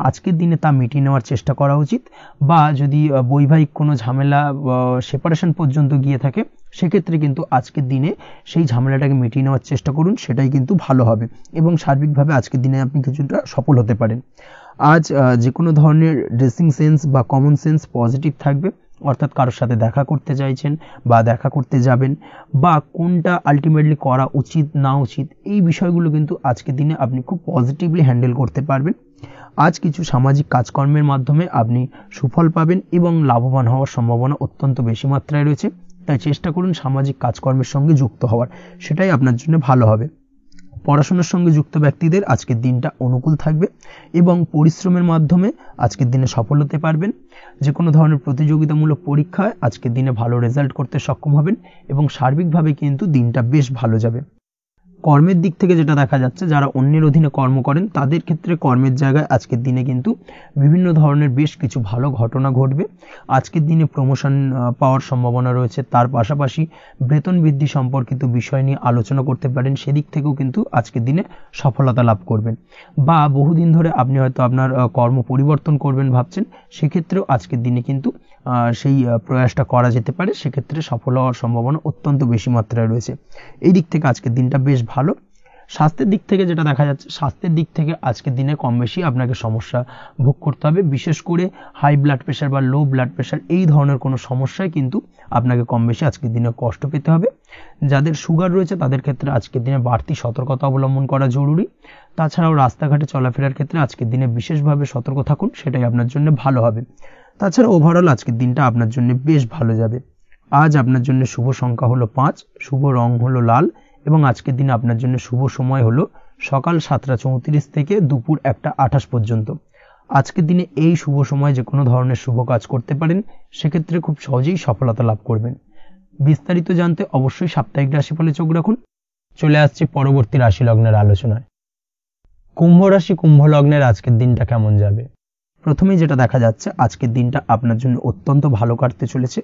আজকের দিনে তা মিটিয়ে নেওয়ার চেষ্টা করা উচিত, বা যদি বৈবাহিক কোনো ঝামেলা সেপারেশন পর্যন্ত গিয়ে থাকে, সেক্ষেত্রে কিন্তু আজকের দিনে সেই ঝামেলাটাকে মিটিয়ে নেওয়ার চেষ্টা করুন, সেটাই কিন্তু ভালো হবে এবং সার্বিকভাবে আজকের দিনে আপনি কিছুটা সফল হতে পারেন। আজ যে কোনো ধরনের ড্রেসিং সেন্স বা কমন সেন্স পজিটিভ থাকবে, অর্থাৎ কারোর সাথে দেখা করতে চাইছেন বা দেখা করতে যাবেন, বা কোনটা আলটিমেটলি করা উচিত না উচিত, এই বিষয়গুলো কিন্তু আজকের দিনে আপনি খুব পজিটিভলি হ্যান্ডেল করতে পারবেন। আজ কিছু সামাজিক কাজকর্মের মাধ্যমে আপনি সুফল পাবেন এবং লাভবান হওয়ার সম্ভাবনা অত্যন্ত বেশি মাত্রায় রয়েছে। তাই চেষ্টা করুন সামাজিক কাজকর্মের সঙ্গে যুক্ত হওয়ার, সেটাই আপনার জন্য ভালো হবে। পড়াশোনার সঙ্গে যুক্ত ব্যক্তিদের আজকের দিনটা অনুকূল থাকবে এবং পরিশ্রমের মাধ্যমে আজকের দিনে সফল হতে পারবেন। যে কোনো ধরনের প্রতিযোগিতামূলক পরীক্ষায় আজকের দিনে ভালো রেজাল্ট করতে সক্ষম হবেন এবং সার্বিকভাবে কিন্তু দিনটা বেশ ভালো যাবে। কর্মের দিক থেকে যেটা দেখা যাচ্ছে, যারা অন্যের অধীনে কর্ম করেন তাদের ক্ষেত্রে কর্মের জায়গায় আজকের দিনে কিন্তু বিভিন্ন ধরনের বেশ কিছু ভালো ঘটনা ঘটবে। আজকের দিনে প্রমোশন পাওয়ার সম্ভাবনা রয়েছে। তার পাশাপাশি বেতন বৃদ্ধি সম্পর্কিত বিষয় নিয়ে আলোচনা করতে পারেন, সেদিক থেকেও কিন্তু আজকের দিনে সফলতা লাভ করবেন। বা বহুদিন ধরে আপনি হয়তো আপনার কর্ম পরিবর্তন করবেন ভাবছেন, সেক্ষেত্রেও আজকের দিনে কিন্তু সেই প্রয়াসটা করা যেতে পারে। সেক্ষেত্রে সফল হওয়ার সম্ভাবনা অত্যন্ত বেশি মাত্রায় রয়েছে। এই দিক থেকে আজকের দিনটা বেশ ভালো। স্বাস্থ্যের দিক থেকে যেটা দেখা যাচ্ছে, স্বাস্থ্যের দিক থেকে আজকের দিনে কম বেশি আপনাকে সমস্যা ভোগ করতে হবে। বিশেষ করে হাই ব্লাড প্রেশার বা লো ব্লাড প্রেশার এই ধরনের কোনো সমস্যায় কিন্তু আপনাকে কম বেশি আজকের দিনে কষ্ট পেতে হবে। যাদের সুগার রয়েছে তাদের ক্ষেত্রে আজকের দিনে বাড়তি সতর্কতা অবলম্বন করা জরুরি। তাছাড়াও রাস্তাঘাটে চলাফেরার ক্ষেত্রে আজকের দিনে বিশেষভাবে সতর্ক থাকুন, সেটাই আপনার জন্য ভালো হবে। তাছাড়া ওভারঅল আজকের দিনটা আপনার জন্য বেশ ভালো যাবে। আজ আপনার জন্য শুভ সংখ্যা হলো 5, শুভ রং হলো লাল এবং আজকের দিনে আপনার জন্য শুভ সময় হলো সকাল 7:34 থেকে দুপুর 1:28 পর্যন্ত। আজকের দিনে এই শুভ সময় যে কোনো ধরনের শুভ কাজ করতে পারেন, সেক্ষেত্রে খুব সহজেই সফলতা লাভ করবেন। বিস্তারিত জানতে অবশ্যই সাপ্তাহিক রাশিফলে চোখ রাখুন। চলে আসছে পরবর্তী রাশি লগ্নের আলোচনায়। কুম্ভ রাশি, কুম্ভ লগ্নের আজকের দিনটা কেমন যাবে? প্রথমেই যেটা দেখা যাচ্ছে, আজকের দিনটা আপনার জন্য অত্যন্ত ভালো কাটতে চলেছে।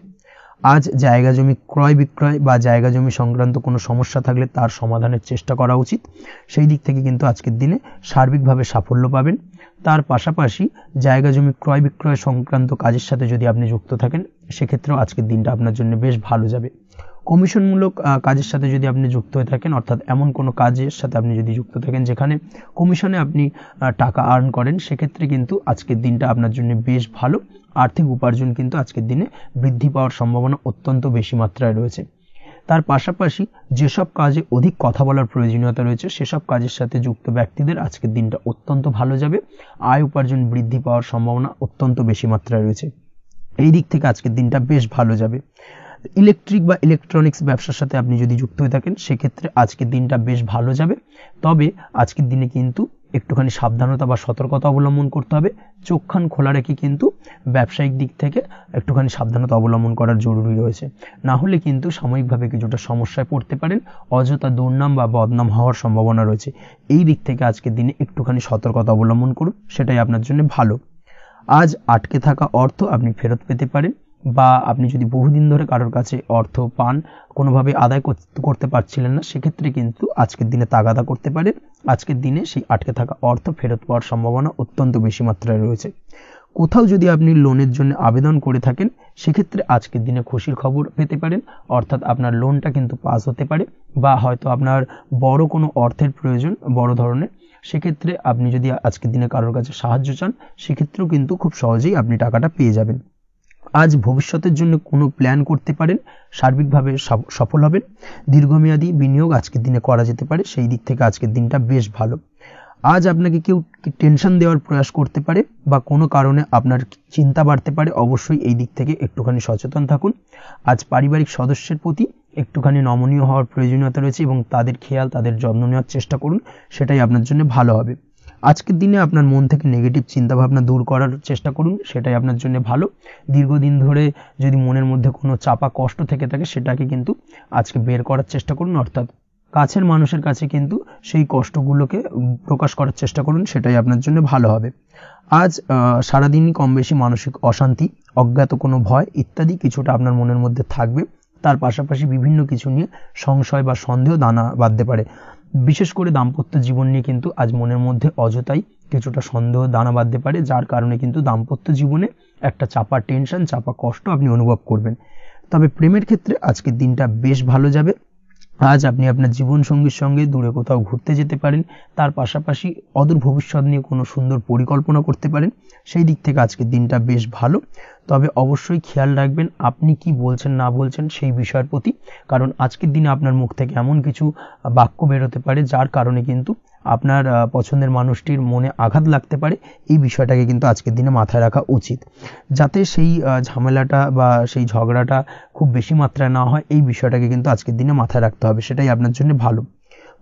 আজ জায়গা জমি ক্রয় বিক্রয় বা জায়গা জমি সংক্রান্ত কোনো সমস্যা থাকলে তার সমাধানের চেষ্টা করা উচিত। সেই দিক থেকে কিন্তু আজকের দিনে সার্বিকভাবে সাফল্য পাবেন। তার পাশাপাশি জায়গা জমি ক্রয় বিক্রয় সংক্রান্ত কাজের সাথে যদি আপনি যুক্ত থাকেন, সেক্ষেত্রেও আজকের দিনটা আপনার জন্য বেশ ভালো যাবে। কমিশনমূলক কাজের সাথে যদি আপনি যুক্ত হয়ে থাকেন, অর্থাৎ এমন কোনো কাজের সাথে আপনি যদি যুক্ত থাকেন যেখানে কমিশনে আপনি টাকা আর্ন করেন, সেক্ষেত্রে কিন্তু আজকের দিনটা আপনার জন্য বেশ ভালো। আর্থিক উপার্জন কিন্তু আজকের দিনে বৃদ্ধি পাওয়ার সম্ভাবনা অত্যন্ত বেশি মাত্রায় রয়েছে। তার পাশাপাশি যেসব কাজে অধিক কথা বলার প্রয়োজনীয়তা রয়েছে, সেসব কাজের সাথে যুক্ত ব্যক্তিদের আজকের দিনটা অত্যন্ত ভালো যাবে। আয় উপার্জন বৃদ্ধি পাওয়ার সম্ভাবনা অত্যন্ত বেশি মাত্রায় রয়েছে। এই দিক থেকে আজকের দিনটা বেশ ভালো যাবে। ইলেকট্রিক বা ইলেকট্রনিক্স ব্যবসার সাথে আপনি যদি যুক্ত হয়ে থাকেন, সেক্ষেত্রে আজকের দিনটা বেশ ভালো যাবে। তবে আজকের দিনে কিন্তু একটুখানি সাবধানতা বা সতর্কতা অবলম্বন করতে হবে। চোখ কান খোলা রেখে কিন্তু ব্যবসায়িক দিক থেকে একটুখানি সাবধানতা অবলম্বন করার জরুরি রয়েছে। না হলে কিন্তু সাময়িকভাবে কিছুটা সমস্যায় পড়তে পারেন, অযথা দুর্নাম বা বদনাম হওয়ার সম্ভাবনা রয়েছে। এই দিক থেকে আজকের দিনে একটুখানি সতর্কতা অবলম্বন করুন, সেটাই আপনার জন্য ভালো। আজ আটকে থাকা অর্থ আপনি ফেরত পেতে পারেন, বা আপনি যদি বহুদিন ধরে কারোর কাছে অর্থ পান, কোনোভাবে আদায় করতে পারছিলেন না, সেক্ষেত্রে কিন্তু আজকের দিনে তাগাদা করতে পারেন। আজকের দিনে সেই আটকে থাকা অর্থ ফেরত পাওয়ার সম্ভাবনা অত্যন্ত বেশি মাত্রায় রয়েছে। কোথাও যদি আপনি লোনের জন্য আবেদন করে থাকেন, সেক্ষেত্রে আজকের দিনে খুশির খবর পেতে পারেন, অর্থাৎ আপনার লোনটা কিন্তু পাস হতে পারে। বা হয়তো আপনার বড় কোনো অর্থের প্রয়োজন, বড় ধরনের, সেক্ষেত্রে আপনি যদি আজকের দিনে কারোর কাছে সাহায্য চান, সেক্ষেত্রেও কিন্তু খুব সহজেই আপনি টাকাটা পেয়ে যাবেন। আজ ভবিষ্যতের জন্য কোনো প্ল্যান করতে পারেন, সার্বিকভাবে সফল হবেন। দীর্ঘমেয়াদী বিনিয়োগ আজকের দিনে করা যেতে পারে, সেই দিক থেকে আজকের দিনটা বেশ ভালো। আজ আপনাকে কেউ টেনশন দেওয়ার প্রয়াস করতে পারে বা কোনো কারণে আপনার চিন্তা বাড়তে পারে, অবশ্যই এই দিক থেকে একটুখানি সচেতন থাকুন। আজ পারিবারিক সদস্যের প্রতি একটুখানি নমনীয় হওয়ার প্রয়োজনীয়তা রয়েছে এবং তাদের খেয়াল, তাদের যত্ন নেওয়ার চেষ্টা করুন, সেটাই আপনার জন্য ভালো হবে। আজকের দিনে আপনার মন থেকে নেগেটিভ চিন্তাভাবনা দূর করার চেষ্টা করুন, সেটাই আপনার জন্য ভালো। দীর্ঘদিন ধরে যদি মনের মধ্যে কোনো চাপা কষ্ট থেকে থাকে, সেটাকে কিন্তু আজকে বের করার চেষ্টা করুন, অর্থাৎ কাছের মানুষের কাছে কিন্তু সেই কষ্টগুলোকে প্রকাশ করার চেষ্টা করুন, সেটাই আপনার জন্য ভালো হবে। আজ সারাদিনই কম বেশি মানসিক অশান্তি, অজ্ঞাত কোনো ভয় ইত্যাদি কিছুটা আপনার মনের মধ্যে থাকবে। তার পাশাপাশি বিভিন্ন কিছু নিয়ে সংশয় বা সন্দেহ দানা বাঁধতে পারে। বিশেষ করে দাম্পত্য জীবন নিয়ে কিন্তু আজ মনের মধ্যে অযথাই কিছুটা সন্দেহ দানা বাঁধতে পারে, যার কারণে কিন্তু দাম্পত্য জীবনে একটা চাপা টেনশন, চাপা কষ্ট আপনি অনুভব করবেন। তবে প্রেমের ক্ষেত্রে আজকের দিনটা বেশ ভালো যাবে। আজ আপনি আপনার জীবনসঙ্গীর সঙ্গে দূরে কোথাও ঘুরতে যেতে পারেন। তার পাশাপাশি অদূর ভবিষ্যৎ নিয়ে কোনো সুন্দর পরিকল্পনা করতে পারেন, সেই দিক থেকে আজকের দিনটা বেশ ভালো। তবে অবশ্যই খেয়াল রাখবেন আপনি কি বলছেন না বলছেন সেই বিষয়ের প্রতি, কারণ আজকের দিনে আপনার মুখ থেকে এমন কিছু বাক্য বেরোতে পারে যার কারণে কিন্তু আপনার পছন্দের মানুষটির মনে আঘাত লাগতে পারে। এই বিষয়টাকে কিন্তু আজকের দিনে মাথায় রাখা উচিত, যাতে সেই ঝামেলাটা বা সেই ঝগড়াটা খুব বেশি মাত্রায় না হয়। এই বিষয়টাকে কিন্তু আজকের দিনে মাথায় রাখতে হবে, সেটাই আপনার জন্য ভালো।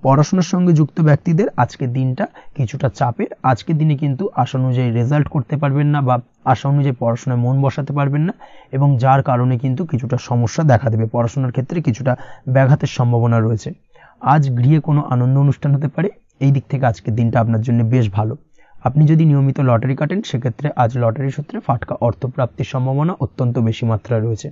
পড়াশোনার সঙ্গে যুক্ত ব্যক্তিদের আজকের দিনটা কিছুটা চাপের। আজকের দিনে কিন্তু আশা অনুযায়ী রেজাল্ট করতে পারবেন না বা আশা অনুযায়ী পড়াশোনায় মন বসাতে পারবেন না, এবং যার কারণে কিন্তু কিছুটা সমস্যা দেখা দেবে, পড়াশোনার ক্ষেত্রে কিছুটা ব্যাঘাতের সম্ভাবনা রয়েছে। আজ গৃহে কোনো আনন্দ অনুষ্ঠান হতে পারে, এই দিক থেকে আজকের দিনটা আপনার জন্য বেশ ভালো। আপনি যদি নিয়মিত লটারি কাটেন সেক্ষেত্রে আজ লটারি সূত্রে ফাটকা অর্থপ্রাপ্তির সম্ভাবনা অত্যন্ত বেশি মাত্রায় রয়েছে।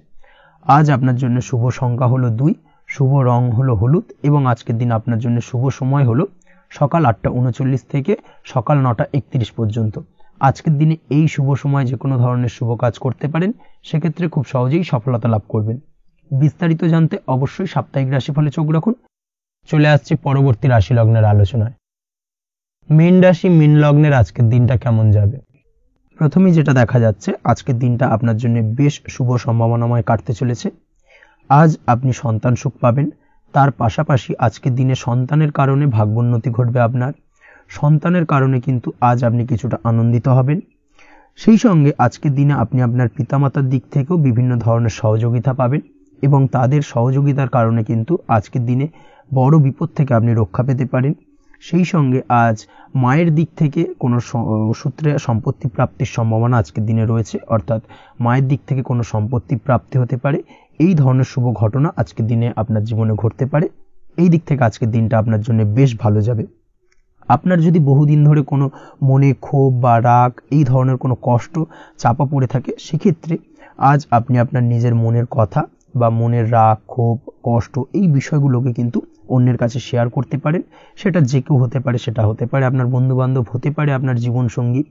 আজ আপনার জন্য শুভ সংখ্যা হলো 2, শুভ রং হলো হলুদ এবং আজকের দিন আপনার জন্য শুভ সময় হলো সকাল 8:39 থেকে সকাল 9:31 পর্যন্ত। আজকের দিনে এই শুভ সময় যে কোনো ধরনের শুভ কাজ করতে পারেন, সেক্ষেত্রে খুব সহজেই সফলতা লাভ করবেন। বিস্তারিত জানতে অবশ্যই সাপ্তাহিক রাশিফলে চোখ রাখুন। চলে আসছে পরবর্তী রাশি লগ্নের আলোচনায়। মীন রাশি মীন লগ্নের আজকের দিনটা কেমন যাবে? প্রথমেই যেটা দেখা যাচ্ছে, আজকের দিনটা আপনার জন্য বেশ শুভ সম্ভাবনাময় কাটতে চলেছে। আজ আপনি সন্তান সুখ পাবেন, তার পাশাপাশি আজকের দিনে সন্তানের কারণে ভাগ্যোন্নতি ঘটবে আপনার। সন্তানের কারণে কিন্তু আজ আপনি কিছুটা আনন্দিত হবেন। সেই সঙ্গে আজকের দিনে আপনি আপনার পিতামাতার দিক থেকেও বিভিন্ন ধরনের সহযোগিতা পাবেন এবং তাদের সহযোগিতার কারণে কিন্তু আজকের দিনে বড় বিপদ থেকে আপনি রক্ষা পেতে পারেন। সেই সঙ্গে আজ মায়ের দিক থেকে কোনো সূত্রে সম্পত্তি প্রাপ্তির সম্ভাবনা আজকের দিনে রয়েছে, অর্থাৎ মায়ের দিক থেকে কোনো সম্পত্তি প্রাপ্তি হতে পারে। এই ধরনের শুভ ঘটনা আজকের দিনে আপনার জীবনে ঘটতে পারে। এই দিক থেকে আজকের দিনটা আপনার জন্য বেশ ভালো যাবে। আপনার যদি বহুদিন ধরে কোনো মনে ক্ষোভ বা রাগ এই ধরনের কোনো কষ্ট চাপা পড়ে থাকে, সেক্ষেত্রে আজ আপনি আপনার নিজের মনের কথা বা মনের রাগ ক্ষোভ কষ্ট এই বিষয়গুলোকে কিন্তু অন্যের কাছে শেয়ার করতে পারেন। সেটা যে কেউ হতে পারে, সেটা হতে পারে আপনার বন্ধু বান্ধব, হতে পারে আপনার জীবনসঙ্গী,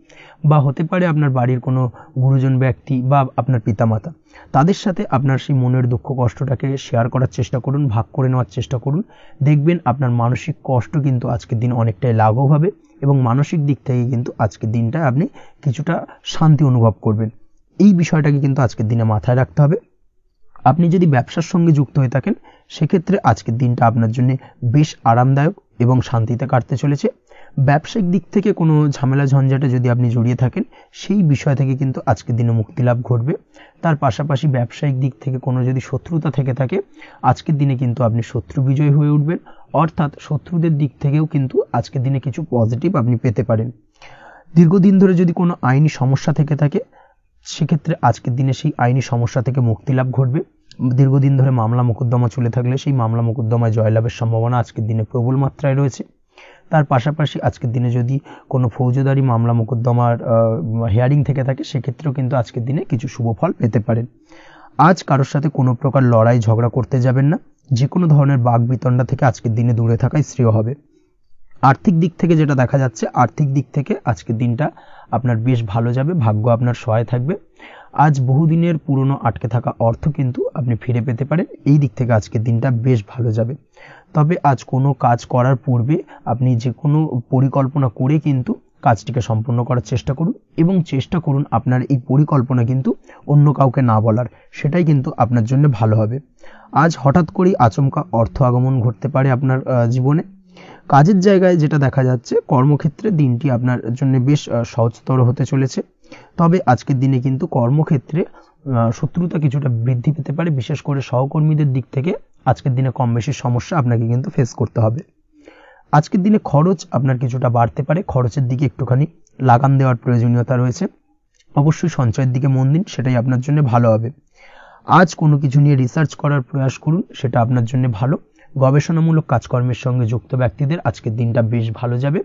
বা হতে পারে আপনার বাড়ির কোনো গুরুজন ব্যক্তি বা আপনার পিতামাতা। তাদের সাথে আপনার সেই মনের দুঃখ কষ্টটাকে শেয়ার করার চেষ্টা করুন, ভাগ করে নেওয়ার চেষ্টা করুন। দেখবেন আপনার মানসিক কষ্ট কিন্তু আজকের দিন অনেকটাই লাঘব হবে এবং মানসিক দিক থেকে কিন্তু আজকের দিনটা আপনি কিছুটা শান্তি অনুভব করবেন। এই বিষয়টাকে কিন্তু আজকের দিনে মাথায় রাখতে হবে। আপনি যদি ব্যবসার সঙ্গে যুক্ত হয়ে থাকেন, সেক্ষেত্রে আজকের দিনটা আপনার জন্য বেশ আরামদায়ক এবং শান্তিতে কাটতে চলেছে। ব্যবসায়িক দিক থেকে কোনো ঝামেলা ঝঞ্ঝাটে যদি আপনি জড়িয়ে থাকেন, সেই বিষয় থেকে কিন্তু আজকের দিনে মুক্তি লাভ ঘটবে। তার পাশাপাশি ব্যবসায়িক দিক থেকে কোনো যদি শত্রুতা থেকে থাকে, আজকের দিনে কিন্তু আপনি শত্রু বিজয় হয়ে উঠবেন, অর্থাৎ শত্রুদের দিক থেকেও কিন্তু আজকের দিনে কিছু পজিটিভ আপনি পেতে পারেন। দীর্ঘদিন ধরে যদি কোনো আইনি সমস্যা থেকে থাকে, সেক্ষেত্রে আজকের দিনে সেই আইনি সমস্যা থেকে মুক্তি লাভ ঘটবে। দীর্ঘদিন ধরে মামলা মোকদ্দমা চলে থাকলে সেই মামলা মোকদ্দমায় জয়লাভের সম্ভাবনা আজকের দিনে প্রবল মাত্রায় রয়েছে। তার পাশাপাশি আজকের দিনে যদি কোনো ফৌজদারি মামলা মোকদ্দমার হিয়ারিং থেকে থাকে, সেক্ষেত্রেও কিন্তু আজকের দিনে কিছু শুভ ফল পেতে পারেন। আজ কারোর সাথে কোনো প্রকার লড়াই ঝগড়া করতে যাবেন না। যে কোনো ধরনের বাক বিতণ্ডা থেকে আজকের দিনে দূরে থাকাই শ্রেয় হবে। আর্থিক দিক থেকে যেটা দেখা যাচ্ছে, আর্থিক দিক থেকে আজকের দিনটা আপনার বেশ ভালো যাবে, ভাগ্য আপনার সহায় থাকবে। আজ বহুদিনের পুরনো আটকে থাকা অর্থ কিন্তু আপনি ফিরে পেতে পারেন। এই দিক থেকে আজকের দিনটা বেশ ভালো যাবে। তবে আজ কোনো কাজ করার পূর্বে আপনি যে কোনো পরিকল্পনা করে কিন্তু কাজটিকে সম্পূর্ণ করার চেষ্টা করুন এবং চেষ্টা করুন আপনার এই পরিকল্পনা কিন্তু অন্য কাউকে না বলার, সেটাই কিন্তু আপনার জন্য ভালো হবে। আজ হঠাৎ করেই আচমকা অর্থ আগমন ঘটতে পারে আপনার জীবনে। কাজের জায়গায় যেটা দেখা যাচ্ছে, কর্মক্ষেত্রে দিনটি আপনার জন্য বেশ সহজতর হতে চলেছে। তবে আজকের দিনে কিন্তু কর্মক্ষেত্রে শত্রুতা কিছুটা বৃদ্ধি পেতে পারে, বিশেষ করে সহকর্মীদের দিক থেকে আজকের দিনে কম বেশি সমস্যা আপনাকে কিন্তু ফেস করতে হবে। আজকের দিনে খরচ আপনার কিছুটা বাড়তে পারে, খরচের দিকে একটুখানি লাগাম দেওয়ার প্রয়োজনীয়তা রয়েছে। অবশ্যই সঞ্চয়ের দিকে মন দিন, সেটাই আপনার জন্য ভালো হবে। আজ কোনো কিছু নিয়ে রিসার্চ করার প্রয়াস করুন, সেটা আপনার জন্য ভালো। গবেষণামূলক কাজকর্মের সঙ্গে যুক্ত ব্যক্তিদের আজকের দিনটা বেশ ভালো যাবে।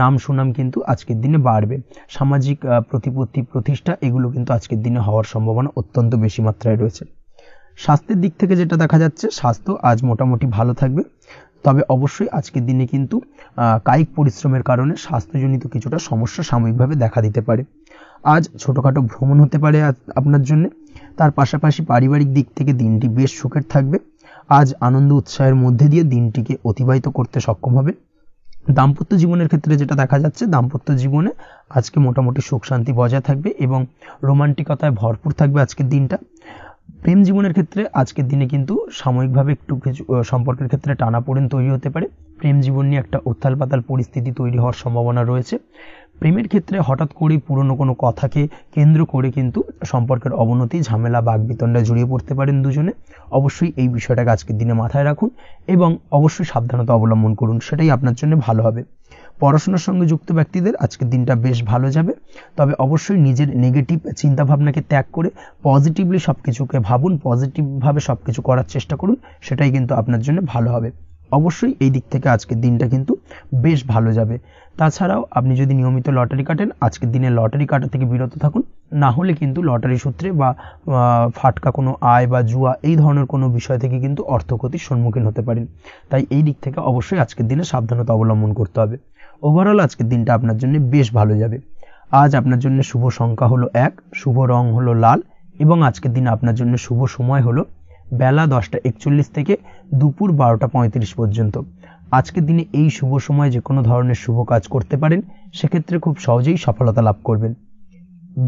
নাম সুনাম কিন্তু আজকের দিনে বাড়বে। সামাজিক প্রতিপত্তি প্রতিষ্ঠা এগুলো কিন্তু আজকের দিনে হওয়ার সম্ভাবনা অত্যন্ত বেশি মাত্রায় রয়েছে। স্বাস্থ্যের দিক থেকে যেটা দেখা যাচ্ছে, স্বাস্থ্য আজ মোটামুটি ভালো থাকবে। তবে অবশ্যই আজকের দিনে কিন্তু কায়িক পরিশ্রমের কারণে স্বাস্থ্যজনিত কিছুটা সমস্যা সাময়িকভাবে দেখা দিতে পারে। আজ ছোটোখাটো ভ্রমণ হতে পারে আপনার জন্য। তার পাশাপাশি পারিবারিক দিক থেকে দিনটি বেশ সুখের থাকবে। আজ আনন্দ উৎসাহের মধ্যে দিয়ে দিনটিকে অতিবাহিত করতে সক্ষম হবে। দাম্পত্য জীবনের ক্ষেত্রে যেটা দেখা যাচ্ছে, দাম্পত্য জীবনে আজকে মোটামুটি সুখ শান্তি বজায় থাকবে এবং রোমান্টিকতায় ভরপুর থাকবে আজকের দিনটা। প্রেম জীবনের ক্ষেত্রে আজকের দিনে কিন্তু সাময়িকভাবে একটু কিছু সম্পর্কের ক্ষেত্রে টানাপোড়েন তৈরি হতে পারে। প্রেম জীবন নিয়ে একটা উত্থাল পাতাল পরিস্থিতি তৈরি হওয়ার সম্ভাবনা রয়েছে। প্রেমের ক্ষেত্রে হঠাৎ করেই পুরনো কোনো কথাকে কেন্দ্র করে কিন্তু সম্পর্কের অবনতি, ঝামেলা, বাগবিতণ্ডায় জড়িয়ে পড়তে পারেন দুজনে। অবশ্যই এই বিষয়টাকে আজকের দিনে মাথায় রাখুন এবং অবশ্যই সাবধানতা অবলম্বন করুন, সেটাই আপনার জন্য ভালো হবে। পড়াশোনার সঙ্গে যুক্ত ব্যক্তিদের আজকের দিনটা বেশ ভালো যাবে। তবে অবশ্যই নিজের নেগেটিভ চিন্তাভাবনাকে ত্যাগ করে পজিটিভলি সব কিছুকে ভাবুন, পজিটিভভাবে সব কিছু করার চেষ্টা করুন, সেটাই কিন্তু আপনার জন্য ভালো হবে। অবশ্যই এই দিক থেকে আজকের দিনটা কিন্তু বেশ ভালো যাবে। তাছাড়াও আপনি যদি নিয়মিত লটারি কাটেন, আজকের দিনে লটারি কাটা থেকে বিরত থাকুন। না হলে কিন্তু লটারি সূত্রে বা ফাটকা কোনো আয় বা জুয়া এই ধরনের কোনো বিষয় থেকে কিন্তু অর্থক্ষতির সম্মুখীন হতে পারেন। তাই এই দিক থেকে অবশ্যই আজকের দিনে সাবধানতা অবলম্বন করতে হবে। ওভারঅল আজকের দিনটা আপনার জন্য বেশ ভালো যাবে। আজ আপনার জন্য শুভ সংখ্যা হলো 1, শুভ রং হলো লাল এবং আজকের দিনে আপনার জন্য শুভ সময় হলো বেলা 10:41 থেকে দুপুর 12:35 পর্যন্ত। আজকের দিনে এই শুভ সময় যে কোনো ধরনের শুভ কাজ করতে পারেন, সেক্ষেত্রে খুব সহজেই সফলতা লাভ করবেন।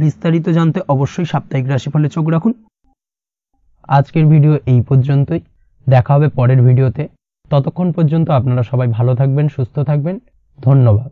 বিস্তারিত জানতে অবশ্যই সাপ্তাহিক রাশিফলে চোখ রাখুন। আজকের ভিডিও এই পর্যন্তই, দেখা হবে পরের ভিডিওতে। ততক্ষণ পর্যন্ত আপনারা সবাই ভালো থাকবেন, সুস্থ থাকবেন। ধন্যবাদ।